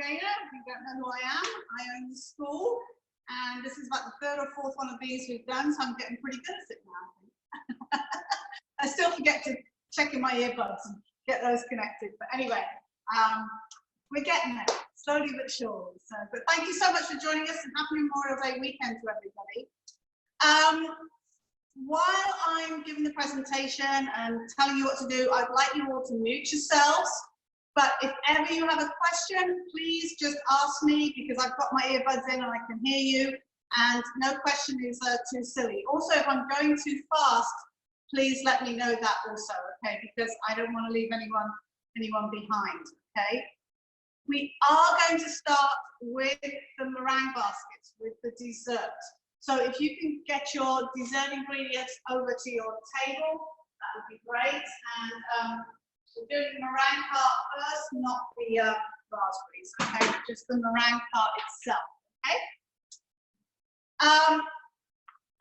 Taylor. If you don't know who I am, I own the school, and this is about the third or fourth one of these we've done, so I'm getting pretty good at it now. I still forget to check in my earbuds and get those connected, but anyway, we're getting there, slowly but surely. So, but thank you so much for joining us, and happy Memorial Day weekend to everybody. While I'm giving the presentation and telling you what to do, I'd like you all to mute yourselves. But if ever you have a question, please just ask me, because I've got my earbuds in and I can hear you. And no question is too silly. Also, if I'm going too fast, please let me know that also, okay? Because I don't want to leave anyone behind, okay? We are going to start with the meringue baskets, with the dessert. So if you can get your dessert ingredients over to your table, that would be great. And we're doing the meringue part first, not the raspberries, okay? Just the meringue part itself, okay?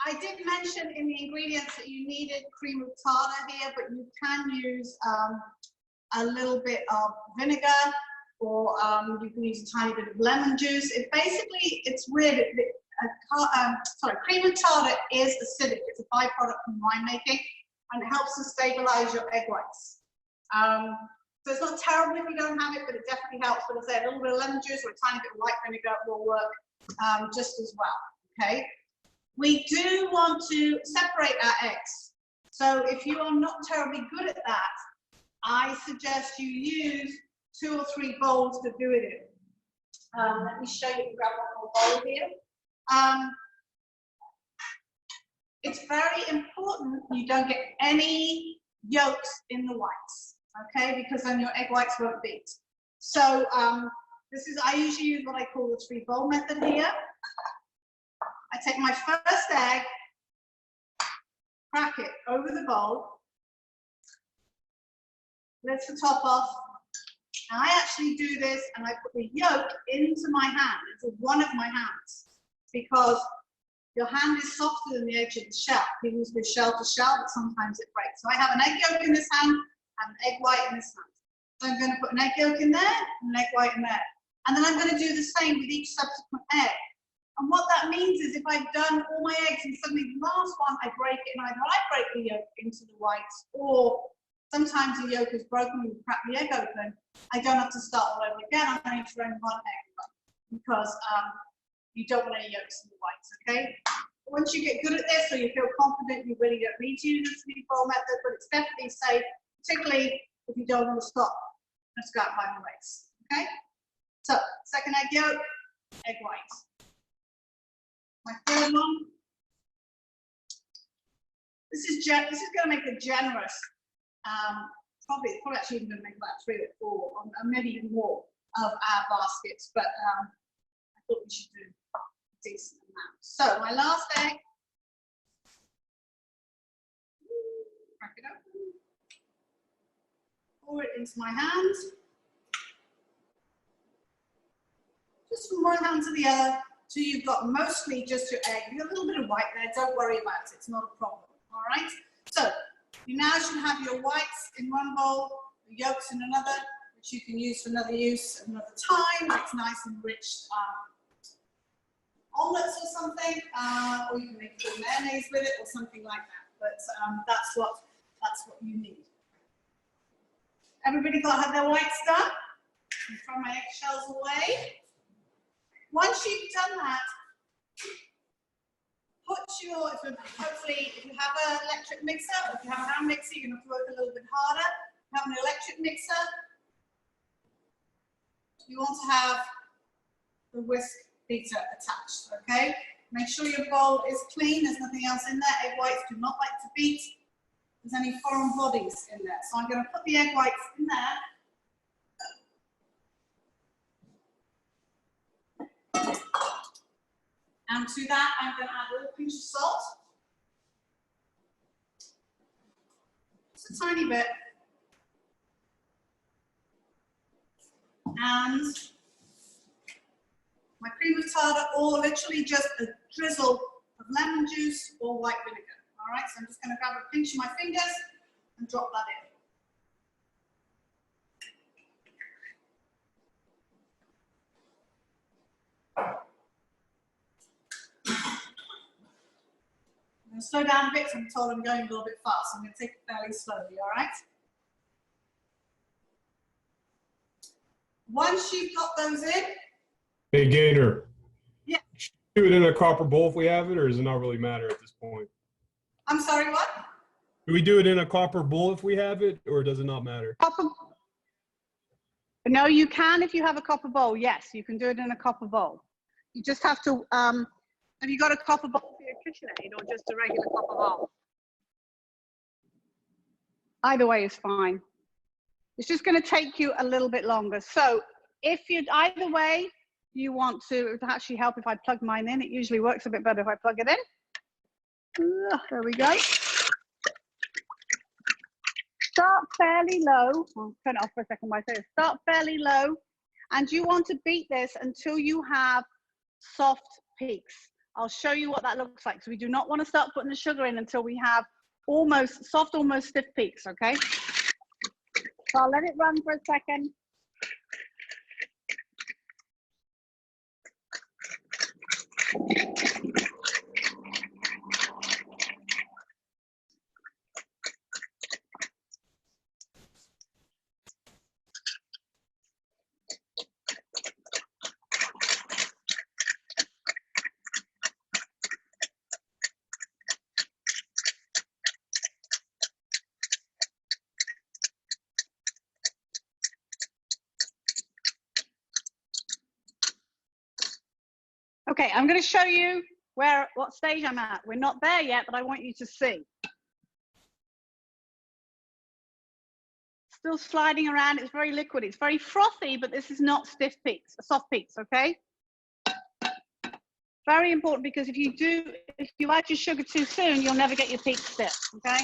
I did mention in the ingredients that you needed cream of tartar here, but you can use a little bit of vinegar, or you can use a tiny bit of lemon juice. Basically, it's weird. Cream of tartar is acidic. It's a byproduct from winemaking, and it helps to stabilize your egg whites. So it's not terrible if you don't have it, but it definitely helps. But I say a little bit of lemon juice or a tiny bit of white vinegar will work just as well. Okay. We do want to separate our eggs. So if you are not terribly good at that, I suggest you use 2 or 3 bowls to do it in. Let me show you. Grab one more bowl here. It's very important you don't get any yolks in the whites, okay? Because then your egg whites won't beat. So I usually use what I call the 3-bowl method here. I take my first egg, crack it over the bowl, lift the top off, and I actually do this and I put the yolk into my hand, into one of my hands, because your hand is softer than the edge of the shell. You use the shell to shell, but sometimes it breaks. So I have an egg yolk in this hand and an egg white in this hand. So I'm going to put an egg yolk in there and an egg white in there. And then I'm going to do the same with each subsequent egg. And what that means is if I've done all my eggs and suddenly the last one, I break it, and either I break the yolk into the whites, or sometimes the yolk is broken when you crack the egg open, I don't have to start all over again. I'm going to throw in one egg because you don't want any yolks in the whites, okay? Once you get good at this, or you feel confident, you really don't need to use the 3-bowl method, but it's definitely safe, particularly if you don't want to stop and scrap by the waist, okay? So, second egg yolk, egg white. My third one. This is going to make a generous, probably actually even going to make about 3 or 4, or maybe even more of our baskets, but I thought we should do a decent amount. So my last egg, crack it open, pour it into my hand, just from one hand to the other, till you've got mostly just your egg. You've got a little bit of white there, don't worry about it, it's not a problem, all right? So you now should have your whites in one bowl, the yolks in another, which you can use for another use another time. It's nice and rich omelets or something, or you can make a mayonnaise with it or something like that. But that's what you need. Everybody got their whites done? Throw my eggshells away. Once you've done that, hopefully if you have an electric mixer, or if you have a hand mixer, you're going to have to work a little bit harder. If you have an electric mixer, you want to have the whisk beater attached, okay? Make sure your bowl is clean, there's nothing else in there. Egg whites do not like to beat. There's any foreign bodies in there. So I'm going to put the egg whites in there. And to that, I'm going to add a little pinch of salt. Just a tiny bit. And my cream of tartar, or literally just a drizzle of lemon juice or white vinegar. All right, so I'm just going to grab a pinch of my fingers and drop that in. I'm going to slow down a bit because I'm told I'm going a little bit fast. I'm going to take it fairly slowly, all right? Once you've got those in. Hey, Gator. Yeah. Do it in a copper bowl if we have it, or does it not really matter at this point? I'm sorry, what? Do we do it in a copper bowl if we have it, or does it not matter? Copper. No, you can if you have a copper bowl. Yes, you can do it in a copper bowl. You just have to, have you got a copper bowl for your KitchenAid or just a regular copper bowl? Either way is fine. It's just going to take you a little bit longer. So if you, either way, you want to, it would actually help if I plug mine in. It usually works a bit better if I plug it in. There we go. Start fairly low. I'll turn it off for a second while I say it. Start fairly low. And you want to beat this until you have soft peaks. I'll show you what that looks like. So we do not want to start putting the sugar in until we have almost soft, almost stiff peaks, okay? So I'll let it run for a second. Okay, I'm going to show you what stage I'm at. We're not there yet, but I want you to see. Still sliding around. It's very liquid. It's very frothy, but this is not stiff peaks, soft peaks, okay? Very important because if you add your sugar too soon, you'll never get your peaks stiff, okay?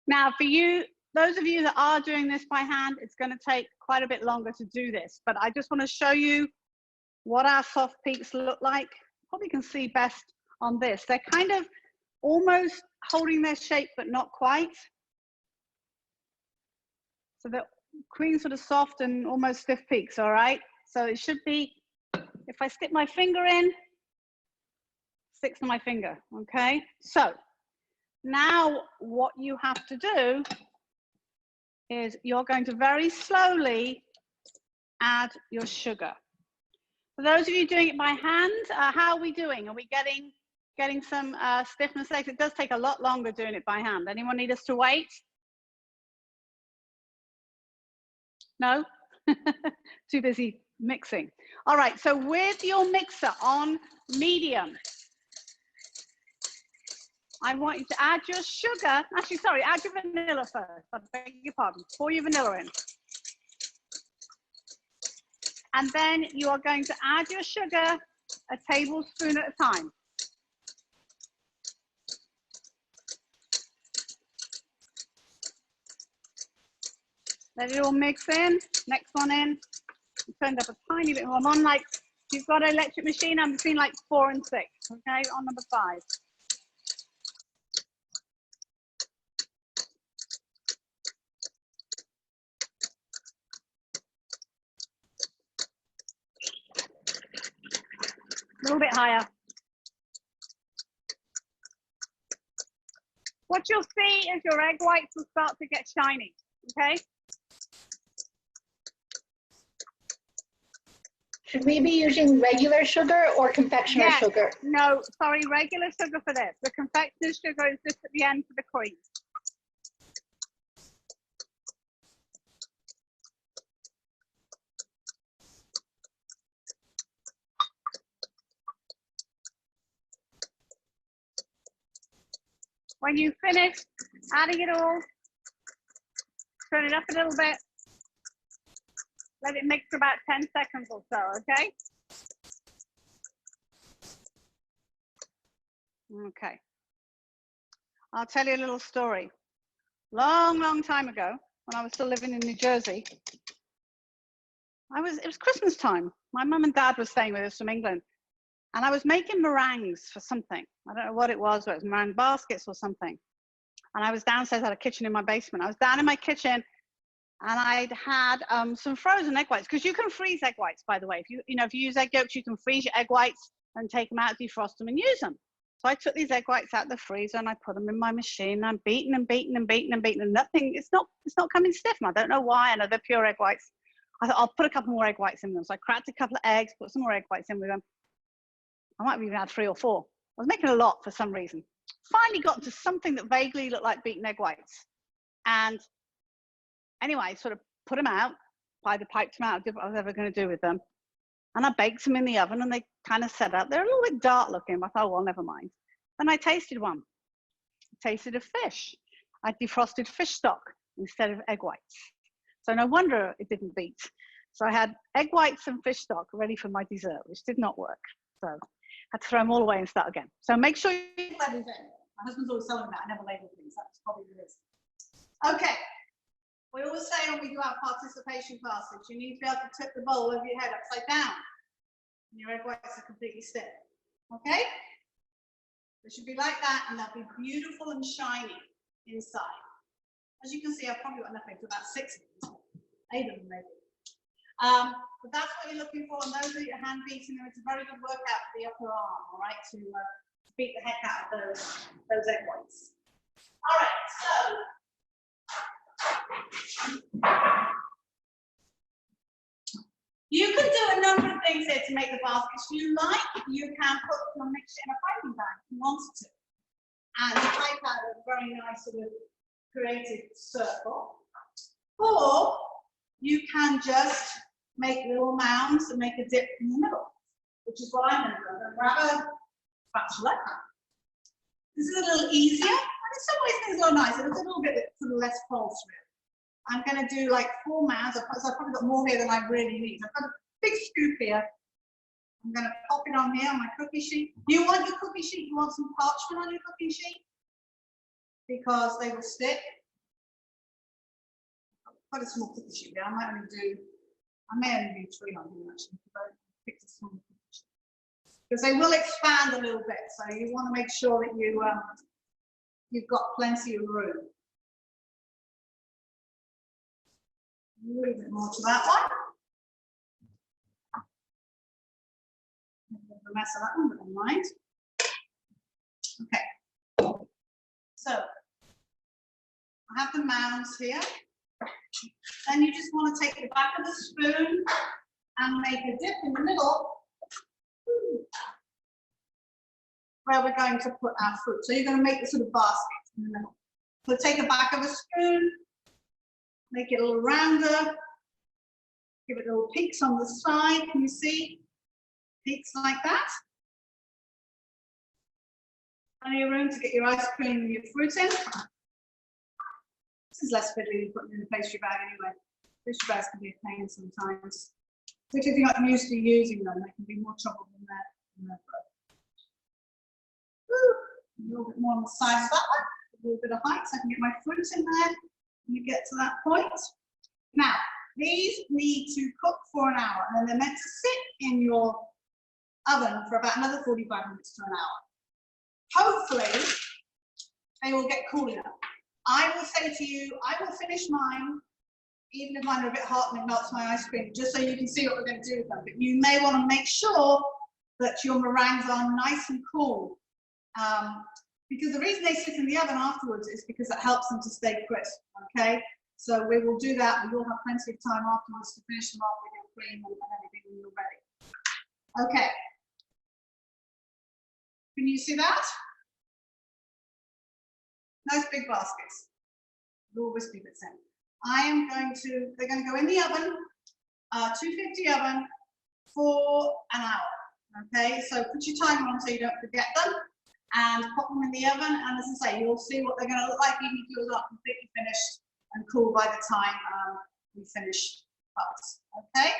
Now, for you, those of you that are doing this by hand, it's going to take quite a bit longer to do this, but I just want to show you what our soft peaks look like. Probably can see best on this. They're kind of almost holding their shape, but not quite. So the cream sort of soft and almost stiff peaks, all right? So it should be, if I stick my finger in, sticks to my finger, okay? So now what you have to do is you're going to very slowly add your sugar. For those of you doing it by hand, how are we doing? Are we getting some stiffness? It does take a lot longer doing it by hand. Anyone need us to wait? No? Too busy mixing. All right, so with your mixer on medium, I want you to add your sugar. Actually, sorry, add your vanilla first. I beg your pardon. Pour your vanilla in. And then you are going to add your sugar a tablespoon at a time. Let it all mix in. Next one in. Turned up a tiny bit more. I'm on like, if you've got an electric machine, I'm between like 4 and 6. Okay, on number 5. A little bit higher. What you'll see is your egg whites will start to get shiny, okay? Should we be using regular sugar or confectioner sugar? No, sorry, regular sugar for this. The confectioner sugar is just at the end for the cream. When you finish adding it all, turn it up a little bit. Let it mix for about 10 seconds or so, okay? Okay. I'll tell you a little story. long, long time ago, when I was still living in New Jersey. It was Christmas time. My mum and dad were staying with us from England. And I was making meringues for something. I don't know what it was, but it was meringue baskets or something. And I was downstairs, I had a kitchen in my basement. I was down in my kitchen and I'd had some frozen egg whites, because you can freeze egg whites, by the way. If you use egg yolks, you can freeze your egg whites and take them out, defrost them and use them. So I took these egg whites out of the freezer and I put them in my machine. I'm beating and beating and beating and beating and nothing, it's not coming stiff. And I don't know why. I know they're pure egg whites. I thought I'll put a couple more egg whites in them. So I cracked a couple of eggs, put some more egg whites in with them. I might have even had 3 or 4. I was making a lot for some reason. Finally got to something that vaguely looked like beaten egg whites. And anyway, I sort of put them out, piped them out, did what I was ever going to do with them. And I baked them in the oven and they kind of set up. They're a little bit dark looking, but I thought, well, never mind. Then I tasted one. I tasted a fish. I defrosted fish stock instead of egg whites. So no wonder it didn't beat. So I had egg whites and fish stock ready for my dessert, which did not work. So I had to throw them all away and start again. So make sure you Labels in. My husband's always telling me that I never label things. That's probably what it is. Okay. We always say when we do our participation classes, you need to be able to tip the bowl over your head upside down. And your egg whites are completely stiff. Okay? They should be like that, and they'll be beautiful and shiny inside. As you can see, I've probably got enough to about 6 of these. 8 of them maybe. But that's what you're looking for, and those are your hand beating them. It's a very good workout for the upper arm, all right, to beat the heck out of those egg whites. All right, so you can do a number of things here to make the baskets you like. You can put your mixture in a piping bag if you wanted to, and type out a very nice sort of creative circle, or you can just make little mounds and make a dip in the middle, which is what I'm going to do. I'm going to grab a spatula. This is a little easier, and in some ways things are nicer. It's a little bit sort of less false, really. I'm going to do like 4 mounds. So I've probably got more here than I really need. I've got a big scoop here. I'm going to pop it on here on my cookie sheet. You want your cookie sheet? You want some parchment on your cookie sheet? Because they will stick. Quite a small cookie sheet there. I may only do 3 on here actually, because I picked a small cookie sheet. Because they will expand a little bit, so you want to make sure that you've got plenty of room. A little bit more to that one. A mess of that one, but never mind. Okay. So I have the mounds here. Then you just want to take the back of the spoon and make a dip in the middle where we're going to put our fruit. So you're going to make the sort of basket in the middle. So take the back of a spoon, make it a little rounder, give it little peaks on the side. Can you see? Peaks like that. Plenty of room to get your ice cream and your fruit in. This is less fiddly than putting in a pastry bag anyway. Pastry bags can be a pain sometimes. Particularly if you're not used to using them, they can be more trouble than that. A little bit more on the side of that one, a little bit of height, so I can get my fruit in there when you get to that point. Now, these need to cook for an hour, and then they're meant to sit in your oven for about another 45 minutes to an hour. Hopefully, they will get cool enough. I will say to you, I will finish mine, even if mine are a bit hot and it melts my ice cream, just so you can see what we're going to do with them. But you may want to make sure that your meringues are nice and cool. Because the reason they sit in the oven afterwards is because it helps them to stay crisp, okay? So we will do that. We will have plenty of time afterwards to finish them off with your cream and everything when you're ready. Okay. Can you see that? Nice big baskets. Little wispy bits in. They're going to go in the oven, 250 oven for an hour. Okay, so put your timer on so you don't forget them, and pop them in the oven. And as I say, you'll see what they're going to look like even if yours are completely finished and cool by the time we finish us. Okay.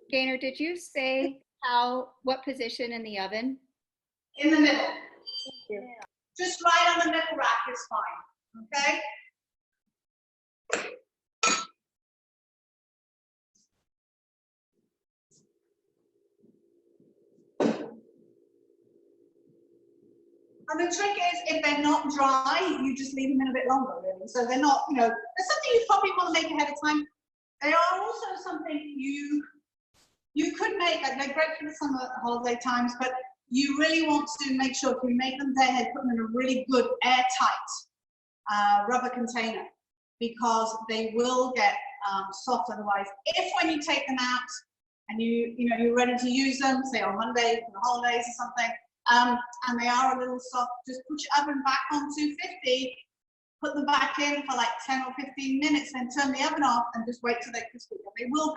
Gaynor, did you say what position in the oven? In the middle. Just right on the middle rack is fine, okay? And the trick is, if they're not dry, you just leave them in a bit longer, really. So they're not, you know, there's something you probably want to make ahead of time. They are also something you could make, like they're great for the summer holiday times, but you really want to make sure if you make them day ahead, put them in a really good airtight rubber container, because they will get soft otherwise. If when you take them out and you're ready to use them, say on Monday for the holidays or something, and they are a little soft, just put your oven back on 250, put them back in for like 10 or 15 minutes, then turn the oven off and just wait till they're crispy again. They will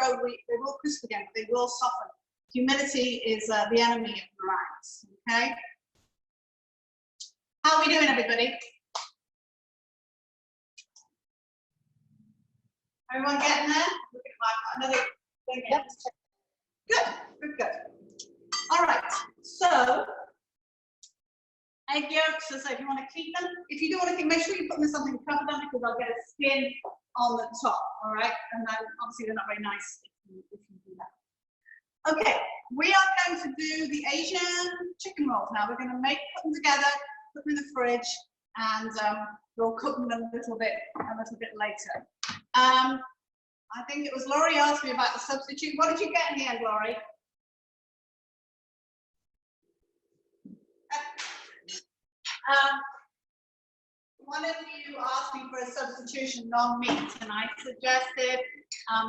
crisp again, but they will soften. Humidity is the enemy of meringues, okay? How are we doing, everybody? Everyone getting there? Look at another thing. Yep. Good. All right, so egg yolks, so if you want to keep them, if you do want to keep, make sure you put them in something covered them, because they'll get a skin on the top, all right? And then obviously they're not very nice if you do that. Okay, we are going to do the Asian chicken rolls now. We're going to put them together, put them in the fridge, and we'll cook them a little bit later. I think it was Laurie asked me about the substitute. What did you get in the end, Laurie? One of you asked me for a substitution non-meat, and I suggested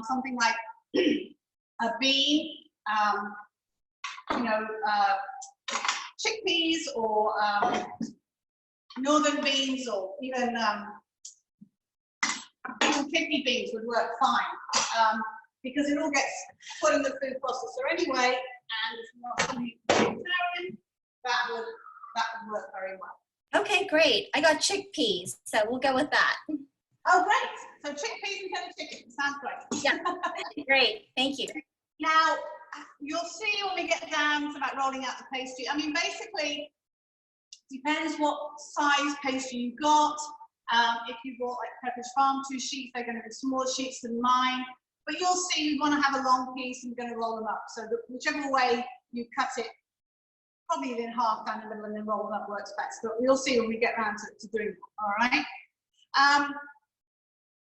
something like a bean, chickpeas, or northern beans, or even kidney beans would work fine, because it all gets put in the food processor anyway, and if you want something vegetarian, that would work very well. Okay, great. I got chickpeas, so we'll go with that. Oh, great. So chickpeas instead of chicken. Sounds great. Yeah, great. Thank you. Now, you'll see when we get down to about rolling out the pastry. I mean, basically, depends what size pastry you got. If you bought like Pepperidge Farm 2 sheets, they're going to be smaller sheets than mine. But you'll see you want to have a long piece and you're going to roll them up. So whichever way you cut it, probably in half down the middle and then roll them up works best. But we'll see when we get around to doing it, all right?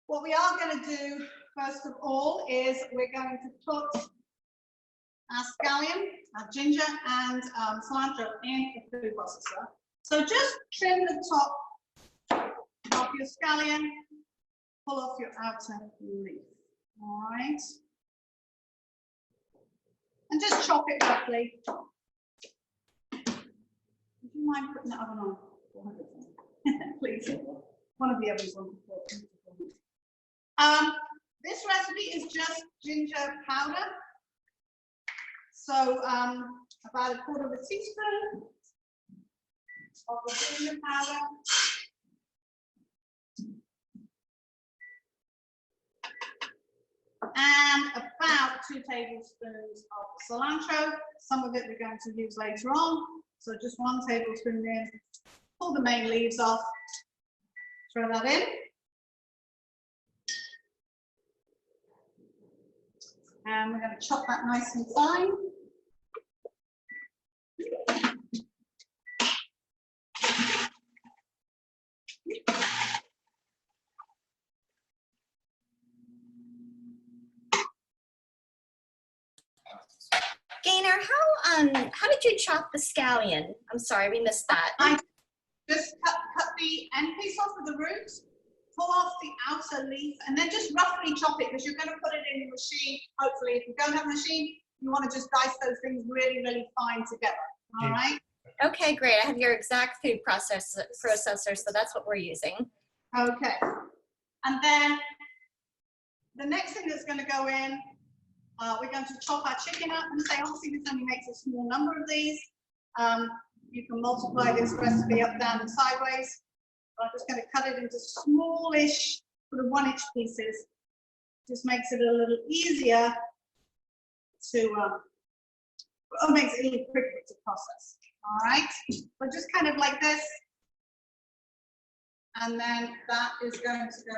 What we are going to do, first of all, is we're going to put our scallion, our ginger, and cilantro in the food processor. So just trim the top of your scallion, pull off your outer leaf, all right? And just chop it roughly. Would you mind putting the oven on 400? Please. One of the ovens on. This recipe is just ginger powder. So about 1/4 teaspoon of the ginger powder. And about 2 tablespoons of cilantro. Some of it we're going to use later on. So just 1 tablespoon in. Pull the main leaves off. Throw that in. And we're going to chop that nice and fine. Gaynor, how did you chop the scallion? I'm sorry, we missed that. I just cut the end piece off of the roots, pull off the outer leaf, and then just roughly chop it, because you're going to put it in the machine. Hopefully, if you don't have a machine, you want to just dice those things really, really fine together. All right? Okay, great. I have your exact food processor, so that's what we're using. Okay. And then the next thing that's going to go in, we're going to chop our chicken up. And say, obviously, this only makes a small number of these. You can multiply this recipe up, down, and sideways. I'm just going to cut it into smallish, sort of 1-inch pieces. Just makes it a little easier it makes it a little quicker to process. All right, so just kind of like this, and then that is going to go.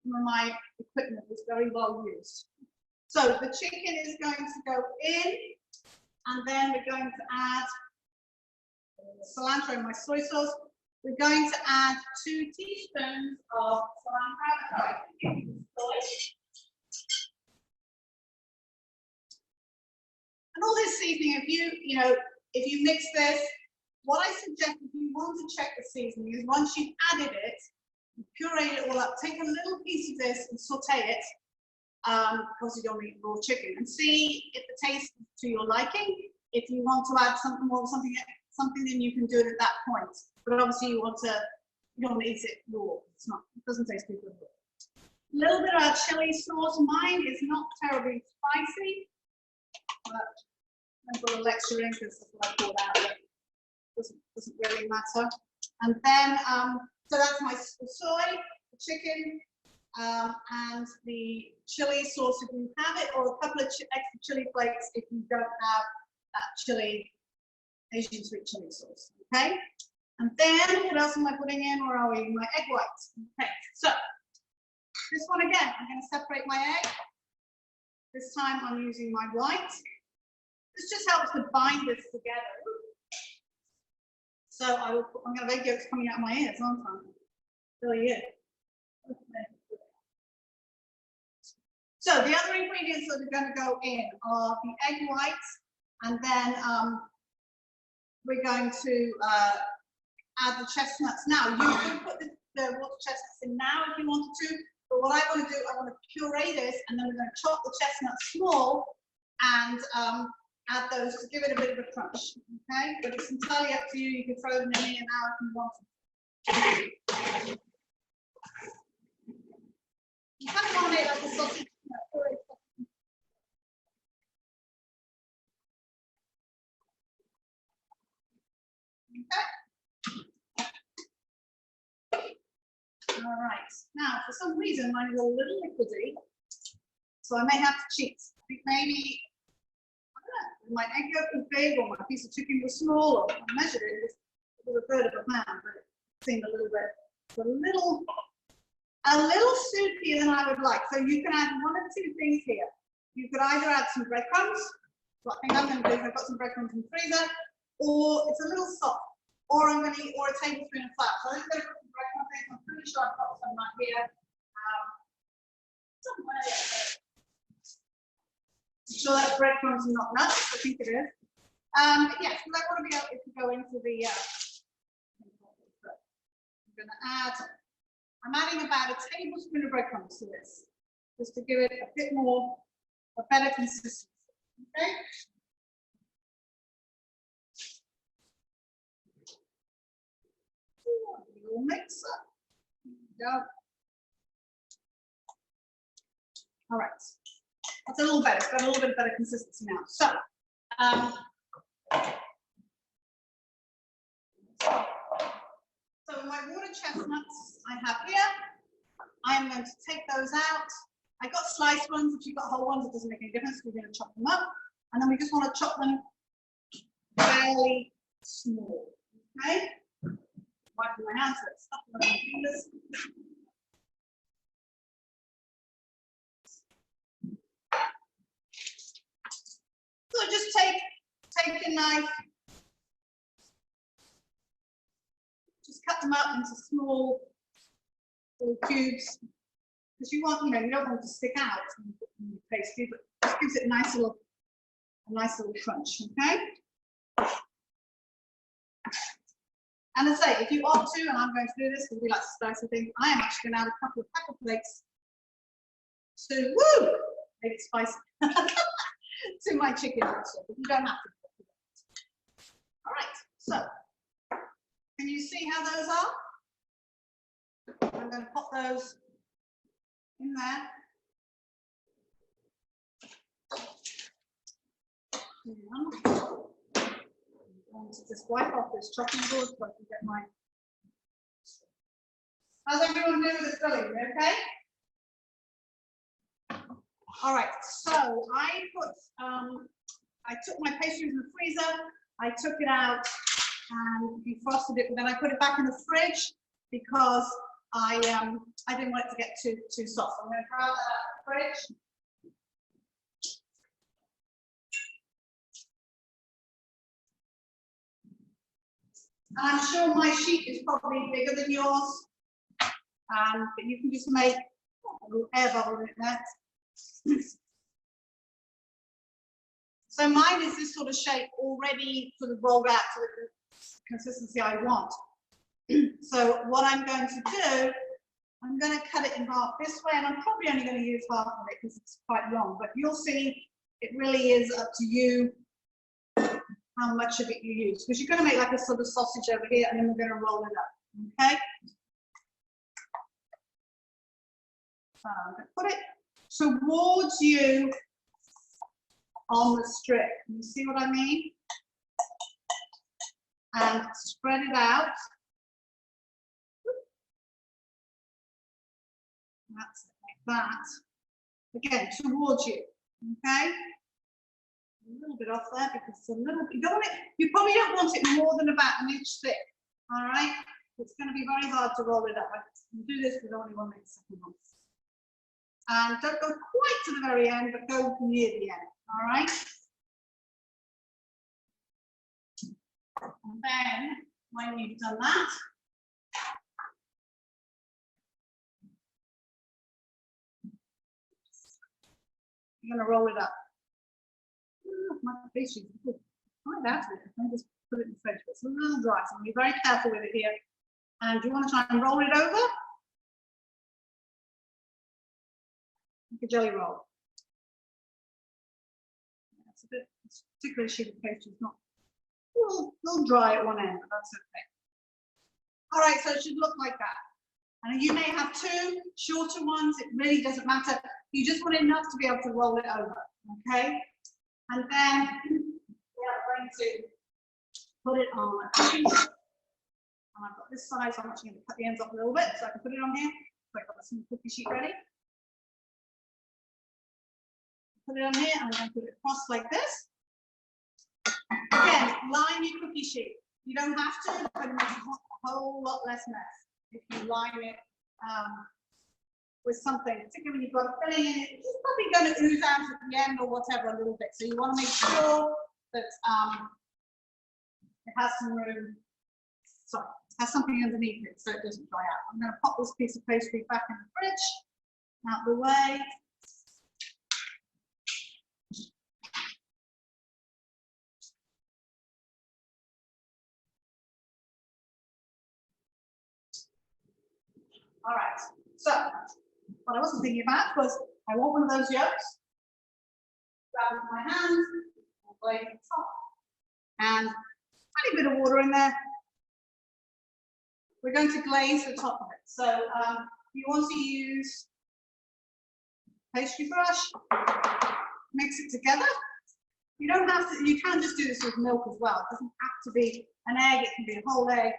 My equipment is very well used. So the chicken is going to go in, and then we're going to add cilantro and my soy sauce. We're going to add 2 teaspoons of cilantro. And all this seasoning, if you mix this, what I suggest if you want to check the seasoning is once you've added it, puree it all up, take a little piece of this and saute it, because you don't eat raw chicken, and see if the taste is to your liking. If you want to add something more, something, then you can do it at that point. But obviously you don't want to eat it raw. It doesn't taste good raw. A little bit of chili sauce. Mine is not terribly spicy, but I'm going to lecture in because that's what I poured out. Doesn't really matter. And then, so that's my soy, the chicken, and the chili sauce if you have it, or a couple of extra chili flakes if you don't have that Asian sweet chili sauce. Okay. And then what else am I putting in? Where are we? My egg whites. Okay. So this one again, I'm going to separate my egg. This time I'm using my white. This just helps to bind this together. So I'm going to have egg yolks coming out of my ears, aren't I? Really is. So the other ingredients that are going to go in are the egg whites, and then we're going to add the chestnuts. Now, you can put the water chestnuts in now if you wanted to, but what I want to do, I want to puree this, and then we're going to chop the chestnuts small and add those to give it a bit of a crunch, okay? But it's entirely up to you. You can throw them in now if you want to. You kind of want to make like a sausage. Okay. All right. Now, for some reason, mine is a little liquidy, so I may have to cheat. I think maybe my egg yolk was big, or my piece of chicken was small, or I measured it, it was a third of a pound, but it seemed a little soupier than I would like. So you can add 1 or 2 things here. You could either add some breadcrumbs, what I think I'm going to do is I've got some breadcrumbs in the freezer, or it's a little soft, or I'm going to eat, or a tablespoon of flour. So I'm going to put some breadcrumbs in. I'm pretty sure I've got some right here. Somewhere. Sure that's breadcrumbs and not nuts, I think it is. Yes, because I want to be able to go into the, I'm adding about a tablespoon of breadcrumbs to this, just to give it a bit more, a better consistency, okay? Little mix up. There you go. All right. That's a little better. It's got a little bit better consistency now. So, so my water chestnuts I have here. I'm going to take those out. I got sliced ones. If you've got whole ones, it doesn't make any difference. We're going to chop them up, and then we just want to chop them fairly small. Okay. Wiping my hands, so it's stuck on my fingers. So just take your knife, just cut them up into small little cubes, because you want, you don't want them to stick out in the pastry, but it just gives it a nice little crunch, okay? And as I say, if you opt to, and I'm going to do this because we like to spicy things, I am actually going to add a couple of pepper flakes to make it spicy. To my chicken also, but you don't have to. All right, so can you see how those are? I'm going to pop those in there. I'm going to just wipe off this chopping board so I can get my How's everyone doing with the filling? Okay? All right, so I took my pastry in the freezer, I took it out and defrosted it, but then I put it back in the fridge because I didn't want it to get too soft. I'm going to grab that out of the fridge. And I'm sure my sheet is probably bigger than yours, but you can just make a little air bubble in there. So mine is this sort of shape already sort of rolled out to the consistency I want. So what I'm going to do, I'm going to cut it in half this way, and I'm probably only going to use half of it because it's quite long, but you'll see it really is up to you how much of it you use, because you're going to make like a sort of sausage over here, and then we're going to roll it up, okay? So I'm going to put it towards you on the strip. Can you see what I mean? And spread it out. That's it, like that. Again, towards you, okay? A little bit off there because it's a little bit, you probably don't want it more than about an inch thick, all right? It's going to be very hard to roll it up. I can do this with only 1 second. And don't go quite to the very end, but go near the end, all right? And then, when you've done that, you're going to roll it up. My pastry is quite out of it. I just put it in the fridge, but it's a little dry, so be very careful with it here. And do you want to try and roll it over? Like a jelly roll. It's a bit, this particular sheet of pastry is not a little dry at one end, but that's okay. All right, so it should look like that. And you may have two shorter ones, it really doesn't matter. You just want enough to be able to roll it over, okay? And then we are going to put it on a cookie sheet. And I've got this side, so I'm actually going to cut the ends off a little bit so I can put it on here. So I've got some cookie sheet ready. Put it on here, and I'm going to put it across like this. Again, line your cookie sheet. You don't have to, but it makes a whole lot less mess if you line it with something, particularly when you've got a filling in it. It's probably going to ooze out at the end or whatever a little bit. So you want to make sure that it has some room, sorry, has something underneath it so it doesn't dry out. I'm going to pop this piece of pastry back in the fridge, out the way. All right, so what I wasn't thinking about was I want one of those yolks. Grab it with my hand, and lay it on top, and a bit of water in there. We're going to glaze the top of it. So you want to use pastry brush, mix it together. You don't have to. You can just do this with milk as well. It doesn't have to be an egg. It can be a whole egg.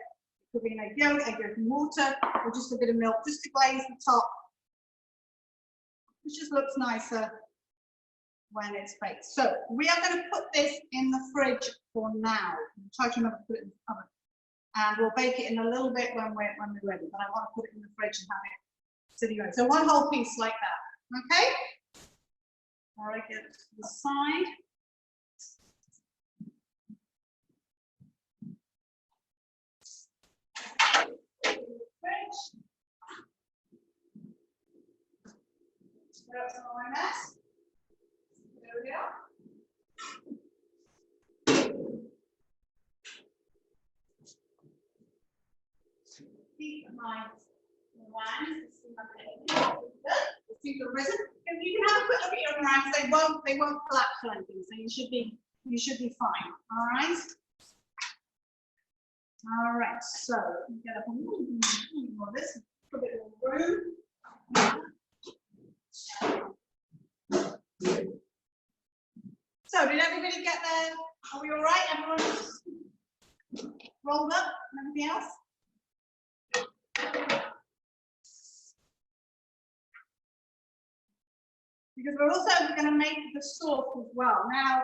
Could be an egg yolk, egg yolk and water, or just a bit of milk, just to glaze the top. It just looks nicer when it's baked. So we are going to put this in the fridge for now. Try to remember to put it in the oven, and we'll bake it in a little bit when we're ready. But I want to put it in the fridge and have it sitting ready. So one whole piece like that. Okay. All right, get it to the side. That's all my mess. There we go. Keep my meringues. Seem to have risen. And you can have a quick look at your meringues. They won't collapse or anything, so you should be fine. All right. All right. So get up a little more of this. Put it in the room. So did everybody get there? Are we all right? Everyone's rolled up and everything else? because we're also going to make the sauce as well. Now,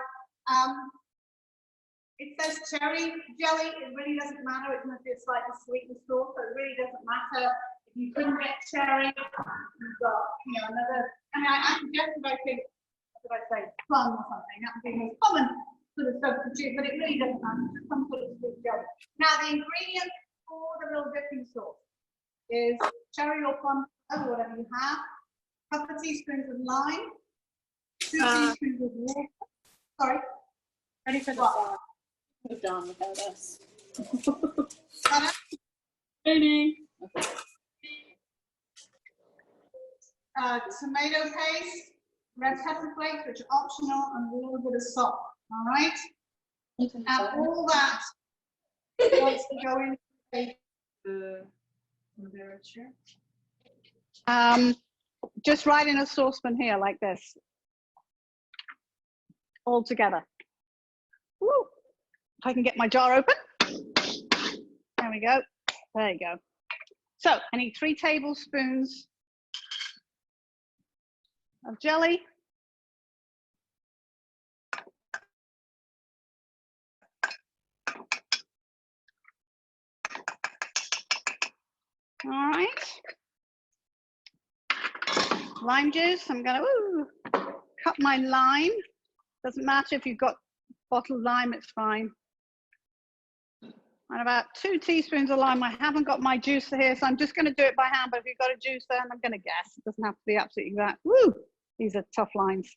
it says cherry jelly. It really doesn't matter. It's going to be a slightly sweetened sauce, so it really doesn't matter. If you couldn't get cherry, you've got, another. I mean, I suggested, I think, what did I say, plum or something. That would be the most common sort of substitute, but it really doesn't matter. Just some sort of sweet jelly. Now, the ingredients for the little dipping sauce is cherry or plum, or whatever you have, a couple of teaspoons of lime, 2 teaspoons of water. Sorry. Ready for the sauce. Moved on without us. Ready. Okay. Tomato paste, red pepper flakes, which are optional, and a little bit of salt. All right. And all that wants to go in. Just right in a saucepan here, like this, all together. Woo. If I can get my jar open. There we go. There you go. So I need 3 tablespoons of jelly. All right. Lime juice. I'm going to cut my lime. Doesn't matter if you've got bottled lime, it's fine. And about 2 teaspoons of lime. I haven't got my juicer here, so I'm just going to do it by hand. But if you've got a juicer, I'm going to guess. It doesn't have to be absolutely exact. Woo! These are tough lines.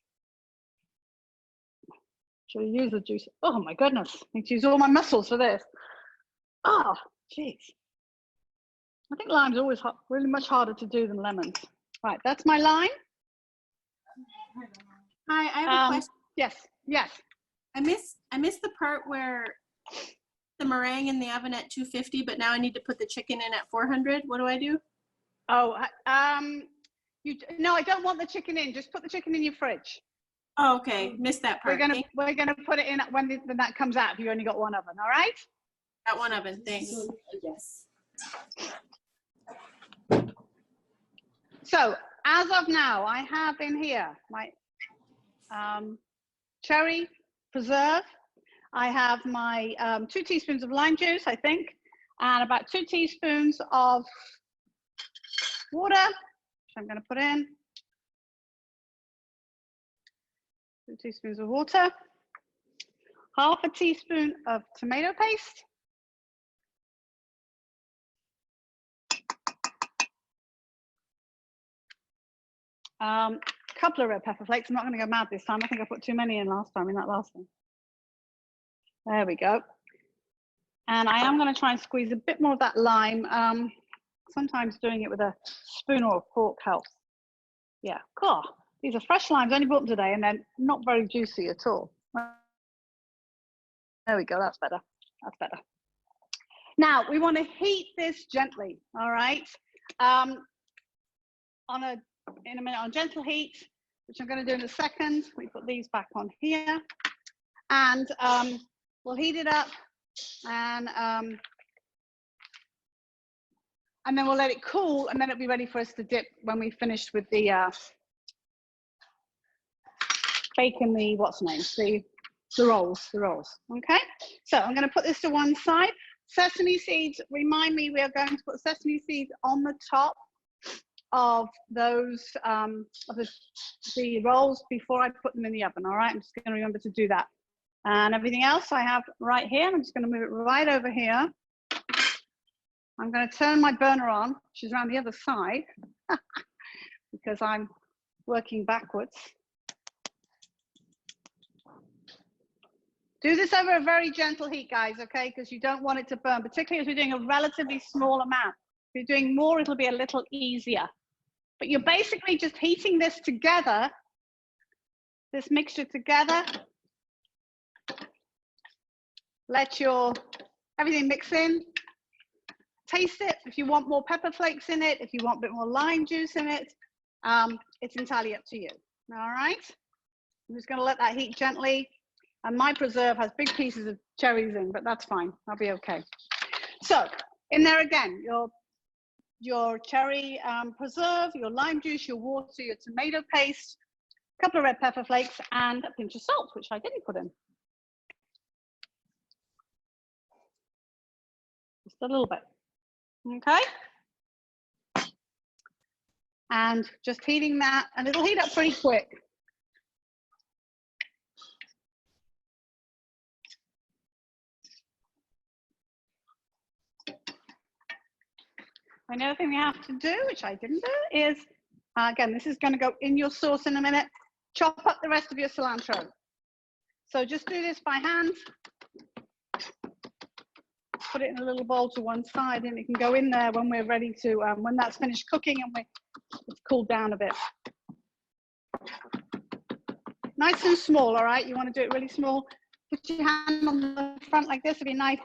Should I use a juicer? Oh my goodness! I need to use all my muscles for this. Oh, jeez. I think lime's always really much harder to do than lemons. Right, that's my lime. Hi, I have a question. Yes, yes. I missed the part where the meringue in the oven at 250, but now I need to put the chicken in at 400. What do I do? Oh, no, I don't want the chicken in. Just put the chicken in your fridge. Oh, okay. Missed that part. We're gonna put it in when that comes out. If you only got one oven, all right? Got one oven. Thanks. Yes. So as of now, I have in here my cherry preserve. I have my 2 teaspoons of lime juice, I think, and about 2 teaspoons of water, which I'm going to put in. 2 teaspoons of water. Half a teaspoon of tomato paste. Couple of red pepper flakes. I'm not going to go mad this time. I think I put too many in last time in that last one. There we go. And I am going to try and squeeze a bit more of that lime. Sometimes doing it with a spoon or a fork helps. Yeah, cool. These are fresh limes. I only bought them today, and they're not very juicy at all. There we go. That's better. That's better. Now we want to heat this gently. All right. In a minute on gentle heat, which I'm going to do in a second. We put these back on here, and we'll heat it up, and then we'll let it cool, and then it'll be ready for us to dip when we finish with the bacon, the rolls. Okay, so I'm going to put this to one side. Sesame seeds, remind me, we are going to put sesame seeds on the top of those of the rolls before I put them in the oven. All right, I'm just going to remember to do that. And everything else I have right here. I'm just going to move it right over here. I'm going to turn my burner on, which is around the other side, because I'm working backwards. Do this over a very gentle heat, guys, okay? Because you don't want it to burn, particularly if you're doing a relatively small amount. If you're doing more, it'll be a little easier. But you're basically just heating this together, this mixture together. Let everything mix in. Taste it. If you want more pepper flakes in it, if you want a bit more lime juice in it, it's entirely up to you. All right. I'm just going to let that heat gently. And my preserve has big pieces of cherries in, but that's fine. I'll be okay. So in there again, your cherry preserve, your lime juice, your water, your tomato paste, couple of red pepper flakes, and a pinch of salt, which I didn't put in. Just a little bit. Okay. And just heating that, and it'll heat up pretty quick. Another thing we have to do, which I didn't do, is, again, this is going to go in your sauce in a minute, chop up the rest of your cilantro. So just do this by hand. Put it in a little bowl to one side, and it can go in there when we're ready to, when that's finished cooking and it's cooled down a bit. Nice and small, all right? You want to do it really small. Put your hand on the front like this of your knife,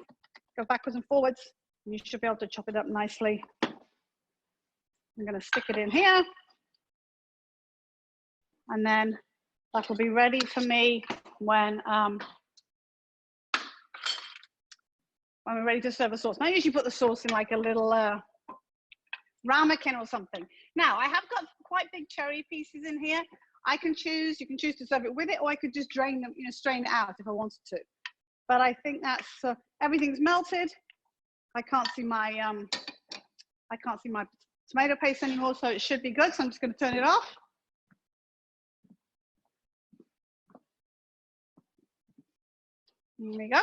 go backwards and forwards, and you should be able to chop it up nicely. I'm going to stick it in here, and then that will be ready for me when we're ready to serve a sauce. I usually put the sauce in like a little ramekin or something. Now, I have got quite big cherry pieces in here. I can choose, you can choose to serve it with it, or I could just drain them, strain it out if I wanted to. But I think that's, everything's melted. I can't see my tomato paste anymore, so it should be good. So I'm just going to turn it off. There we go.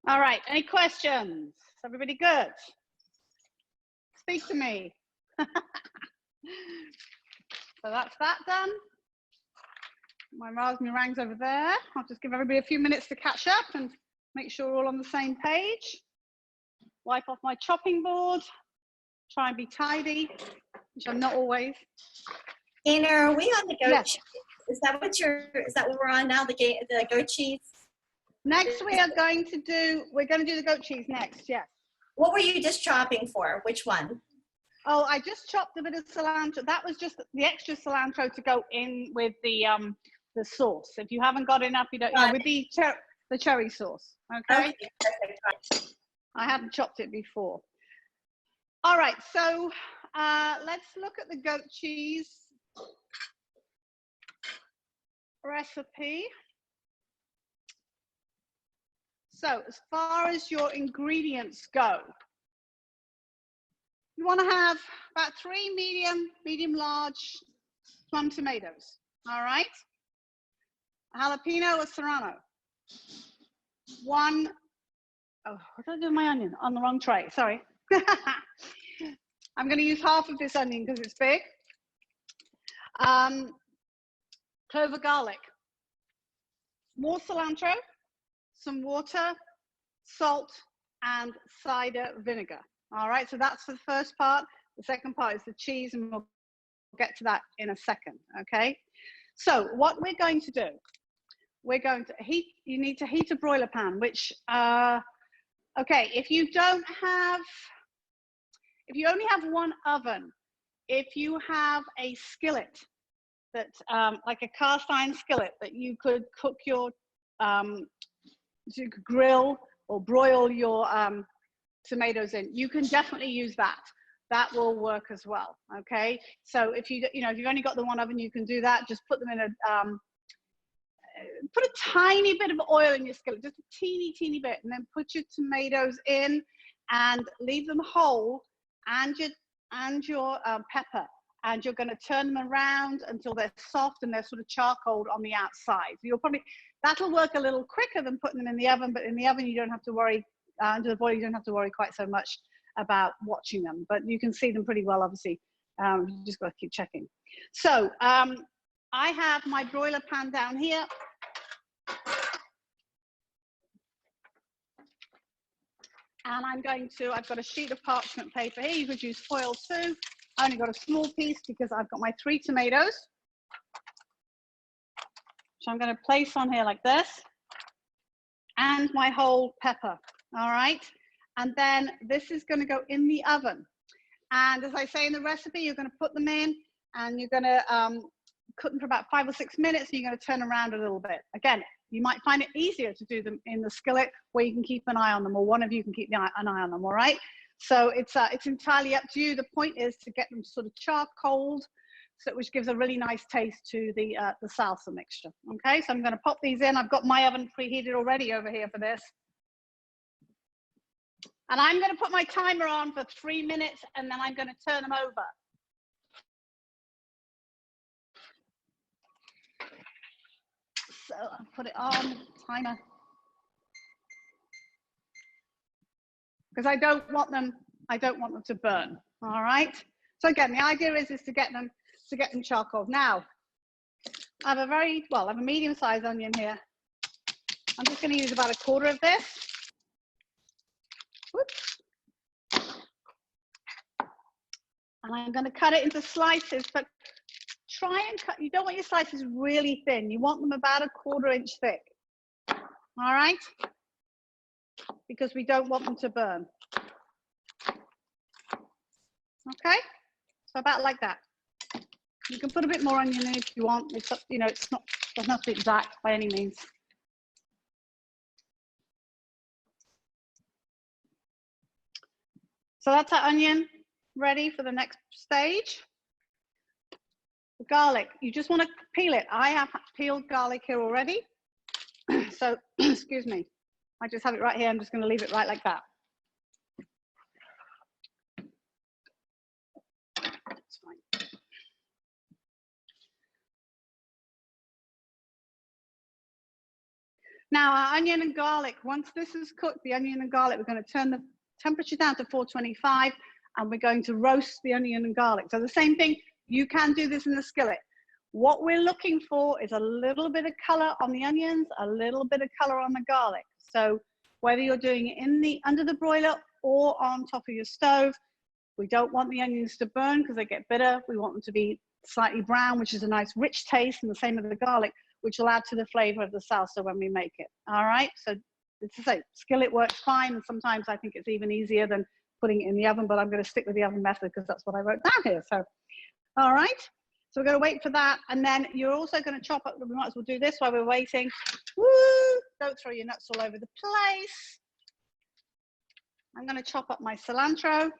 All right, any questions? Everybody good? Speak to me. So that's that done. My raspberry meringues over there. I'll just give everybody a few minutes to catch up and make sure we're all on the same page. Wipe off my chopping board. Try and be tidy, which I'm not always. Gaynor, are we on the goat Yes. cheese? Is that what we're on now? The goat cheese? Next we're going to do the goat cheese next, yes. What were you just chopping for? Which one? Oh, I just chopped a bit of cilantro. That was just the extra cilantro to go in with the sauce. If you haven't got enough, you don't, with the cherry sauce, okay? Okay, perfect. I hadn't chopped it before. All right, so let's look at the goat cheese recipe. So as far as your ingredients go, you want to have about 3 medium large plum tomatoes, all right? A jalapeno or serrano. What did I do with my onion? On the wrong tray, sorry. I'm going to use half of this onion because it's big. Clove of garlic, more cilantro, some water, salt, and cider vinegar. All right, so that's for the first part. The second part is the cheese, and we'll get to that in a second, okay? So what we're going to do, we're going to heat, you need to heat a broiler pan, which, okay, if you only have one oven, if you have a skillet that, like a cast iron skillet that you could cook your, you could grill or broil your tomatoes in, you can definitely use that. That will work as well, okay? So if if you've only got the one oven, you can do that. Just put them in put a tiny bit of oil in your skillet, just a teeny bit, and then put your tomatoes in and leave them whole, and your pepper, and you're going to turn them around until they're soft and they're sort of charcoaled on the outside. So that'll work a little quicker than putting them in the oven, but in the oven you don't have to worry, under the boil you don't have to worry quite so much about watching them, but you can see them pretty well, obviously. You just got to keep checking. So I have my broiler pan down here. And I've got a sheet of parchment paper here. You could use foil too. I only got a small piece because I've got my 3 tomatoes. So I'm going to place on here like this. And my whole pepper, all right? And then this is going to go in the oven. And as I say in the recipe, you're going to put them in and you're going to cook them for about 5 or 6 minutes. And you're going to turn around a little bit. Again, you might find it easier to do them in the skillet where you can keep an eye on them, or one of you can keep an eye on them, all right? So it's entirely up to you. The point is to get them sort of charcoaled, so which gives a really nice taste to the salsa mixture. Okay, so I'm going to pop these in. I've got my oven preheated already over here for this. And I'm going to put my timer on for 3 minutes, and then I'm going to turn them over. So I'll put it on timer. Because I don't want them to burn. All right. So again, the idea is to get them charcoal. Now, I have a medium-sized onion here. I'm just going to use about 1/4 of this. Whoops. And I'm going to cut it into slices, but try and cut. You don't want your slices really thin. You want them about 1/4 inch thick. All right. Because we don't want them to burn. Okay, so about like that. You can put a bit more onion in if you want. It's up, you know, it's not, doesn't have to be exact by any means. So that's our onion ready for the next stage. The garlic, you just want to peel it. I have peeled garlic here already. So, excuse me. I just have it right here. I'm just going to leave it right like that. That's fine. Now our onion and garlic, once this is cooked, the onion and garlic, we're going to turn the temperature down to 425 and we're going to roast the onion and garlic. So the same thing, you can do this in the skillet. What we're looking for is a little bit of color on the onions, a little bit of color on the garlic. So whether you're doing it under the broiler or on top of your stove, we don't want the onions to burn because they get bitter. We want them to be slightly brown, which is a nice rich taste, and the same with the garlic, which will add to the flavor of the salsa when we make it. All right, so it's the same. Skillet works fine, and sometimes I think it's even easier than putting it in the oven, but I'm going to stick with the oven method because that's what I wrote down here. So, all right, so we're going to wait for that, and then you're also going to chop up. We might as well do this while we're waiting. Woo! Don't throw your nuts all over the place. I'm going to chop up my cilantro.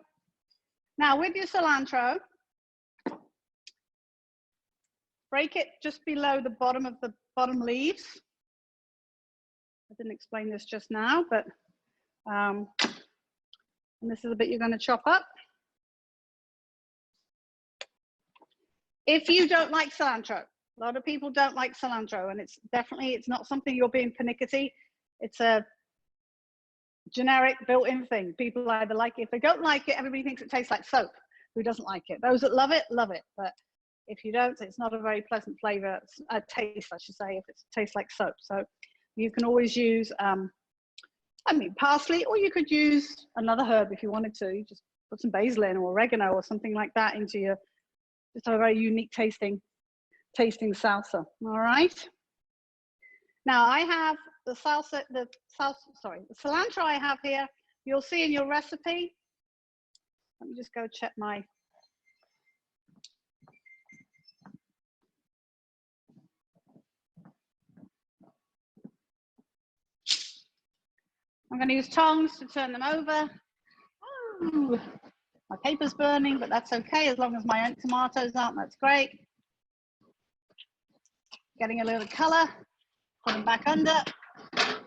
Now, with your cilantro, break it just below the bottom of the bottom leaves. I didn't explain this just now, but and this is the bit you're going to chop up. If you don't like cilantro, a lot of people don't like cilantro, and it's not something you're being pernickety. It's a generic built-in thing. People either like it. If they don't like it, everybody thinks it tastes like soap. Who doesn't like it? Those that love it, love it. But if you don't, it's not a very pleasant flavor, taste, I should say, if it tastes like soap. So you can always use, parsley, or you could use another herb if you wanted to. You just put some basil in or oregano or something like that into your, just a very unique tasting salsa. All right. Now I have the cilantro I have here. You'll see in your recipe. Let me just go check my. I'm going to use tongs to turn them over. Ooh, my paper's burning, but that's okay as long as my tomatoes aren't. That's great. Getting a little color. Put them back under.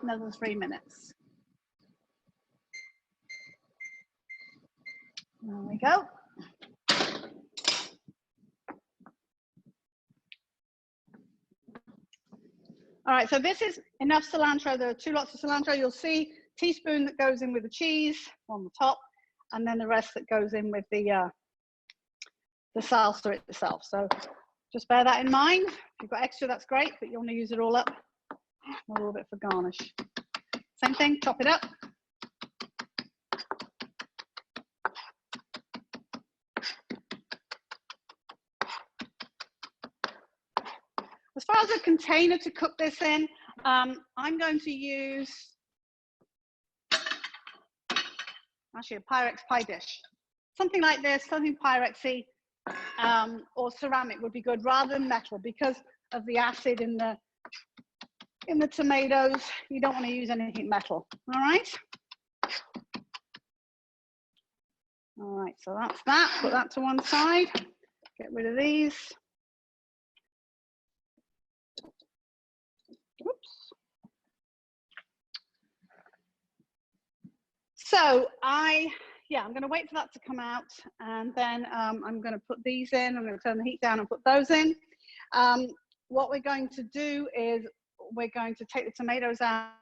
Another 3 minutes. There we go. All right, so this is enough cilantro. There are 2 lots of cilantro. You'll see teaspoon that goes in with the cheese on the top, and then the rest that goes in with the salsa itself. So just bear that in mind. If you've got extra, that's great, but you want to use it all up. A little bit for garnish. Same thing, chop it up. As far as a container to cook this in, I'm going to use actually a Pyrex pie dish. Something like this, something Pyrexy, or ceramic would be good rather than metal because of the acid in the tomatoes. You don't want to use anything metal. All right. All right, so that's that. Put that to one side. Get rid of these. Oops. So I'm going to wait for that to come out, and then I'm going to put these in. I'm going to turn the heat down and put those in. What we're going to do is we're going to take the tomatoes out.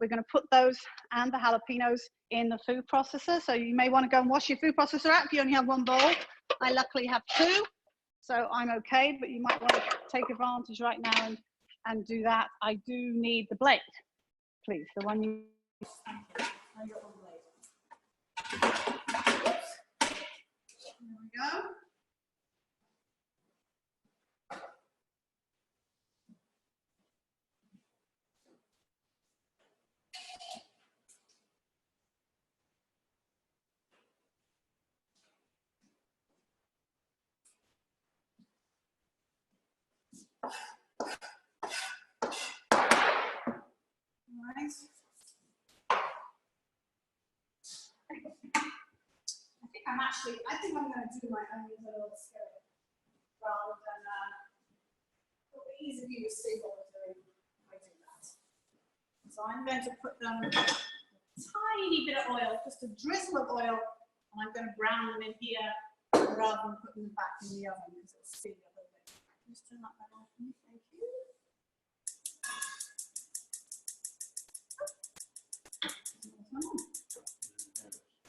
We're going to put those and the jalapenos in the food processor. So you may want to go and wash your food processor out if you only have one bowl. I luckily have two, so I'm okay, but you might want to take advantage right now and do that. I do need the blade, please, the one you... I got one blade. Oops. There we go. Right. I think I'm going to do my own little skillet rather than for the ease of you to see what we're doing. I do that. So I'm going to put them a tiny bit of oil, just a drizzle of oil, and I'm going to brown them in here rather than putting them back in the oven because it'll steam a little bit. Just turn that on for me, thank you.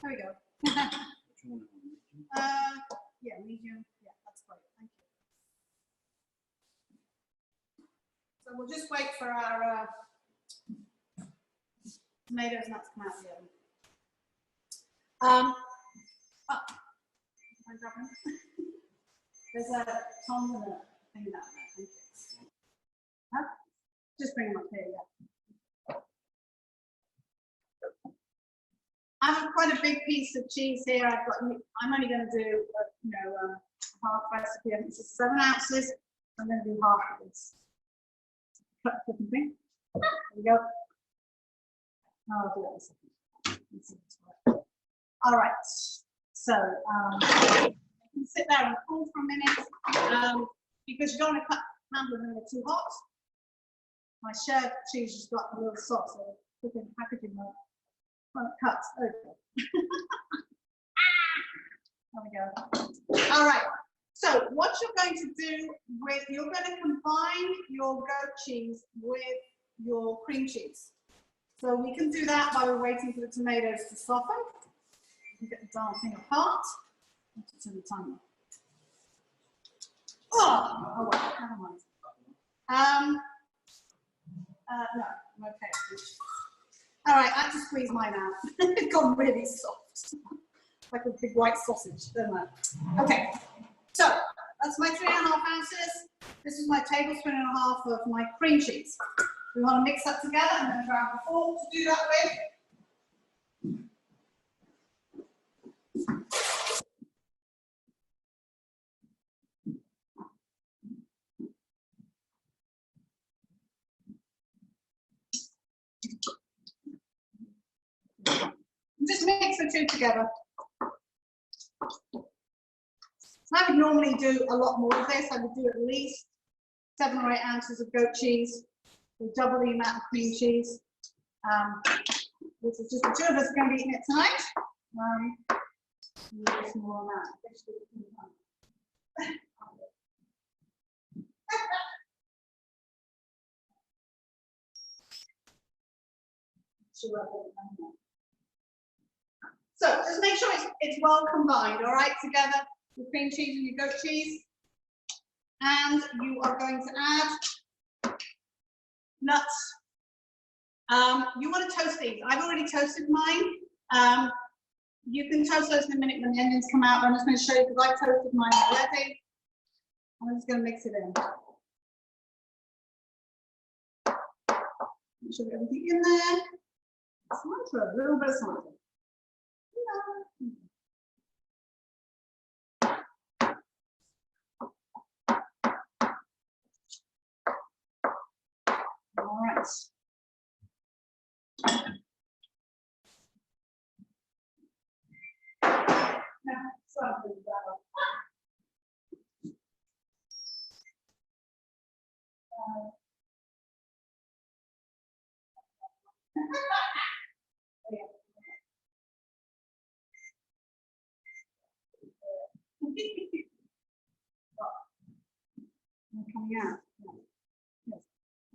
There we go. Yeah, medium. Yeah, that's great. Thank you. So we'll just wait for our tomatoes not to come out of the oven. Oh, I'm dropping. There's a tongs and a thing down there. Thank you. Huh? Just bring them up here. Yeah. I have quite a big piece of cheese here. I'm only going to do, half recipe. I think it's 7 ounces. I'm going to do half of this. Cut the thing. There we go. I'll do that in a second. All right. So you can sit there and cool for a minute because you don't want to handle them when they're too hot. My shared cheese has got a little sauce, so put in packaging mode. Cut. Okay. There we go. All right. So what you're going to do you're going to combine your goat cheese with your cream cheese. So we can do that while we're waiting for the tomatoes to soften. You can get the darn thing apart. I have to turn the timer. Oh well, never mind. No, I'm okay. All right, I have to squeeze mine out. It's gone really soft. Like a big white sausage, don't I? Okay, so that's my 3.5 ounces. This is my tablespoon and a half of my cream cheese. We want to mix that together. I'm going to grab a fork to do that with. Just mix the two together. I would normally do a lot more of this. I would do at least 7 or 8 ounces of goat cheese, or double the amount of cream cheese. This is just the two of us going to be eating it tonight. A small amount. So just make sure it's well combined, all right, together, the cream cheese and your goat cheese. And you are going to add nuts. You want to toast these. I've already toasted mine. You can toast those in a minute when the onions come out, but I'm just going to show you because I've toasted mine already. I'm just going to mix it in. Make sure we get everything in there. Cilantro, a little bit of cilantro. All right. something down. Coming out. Yes.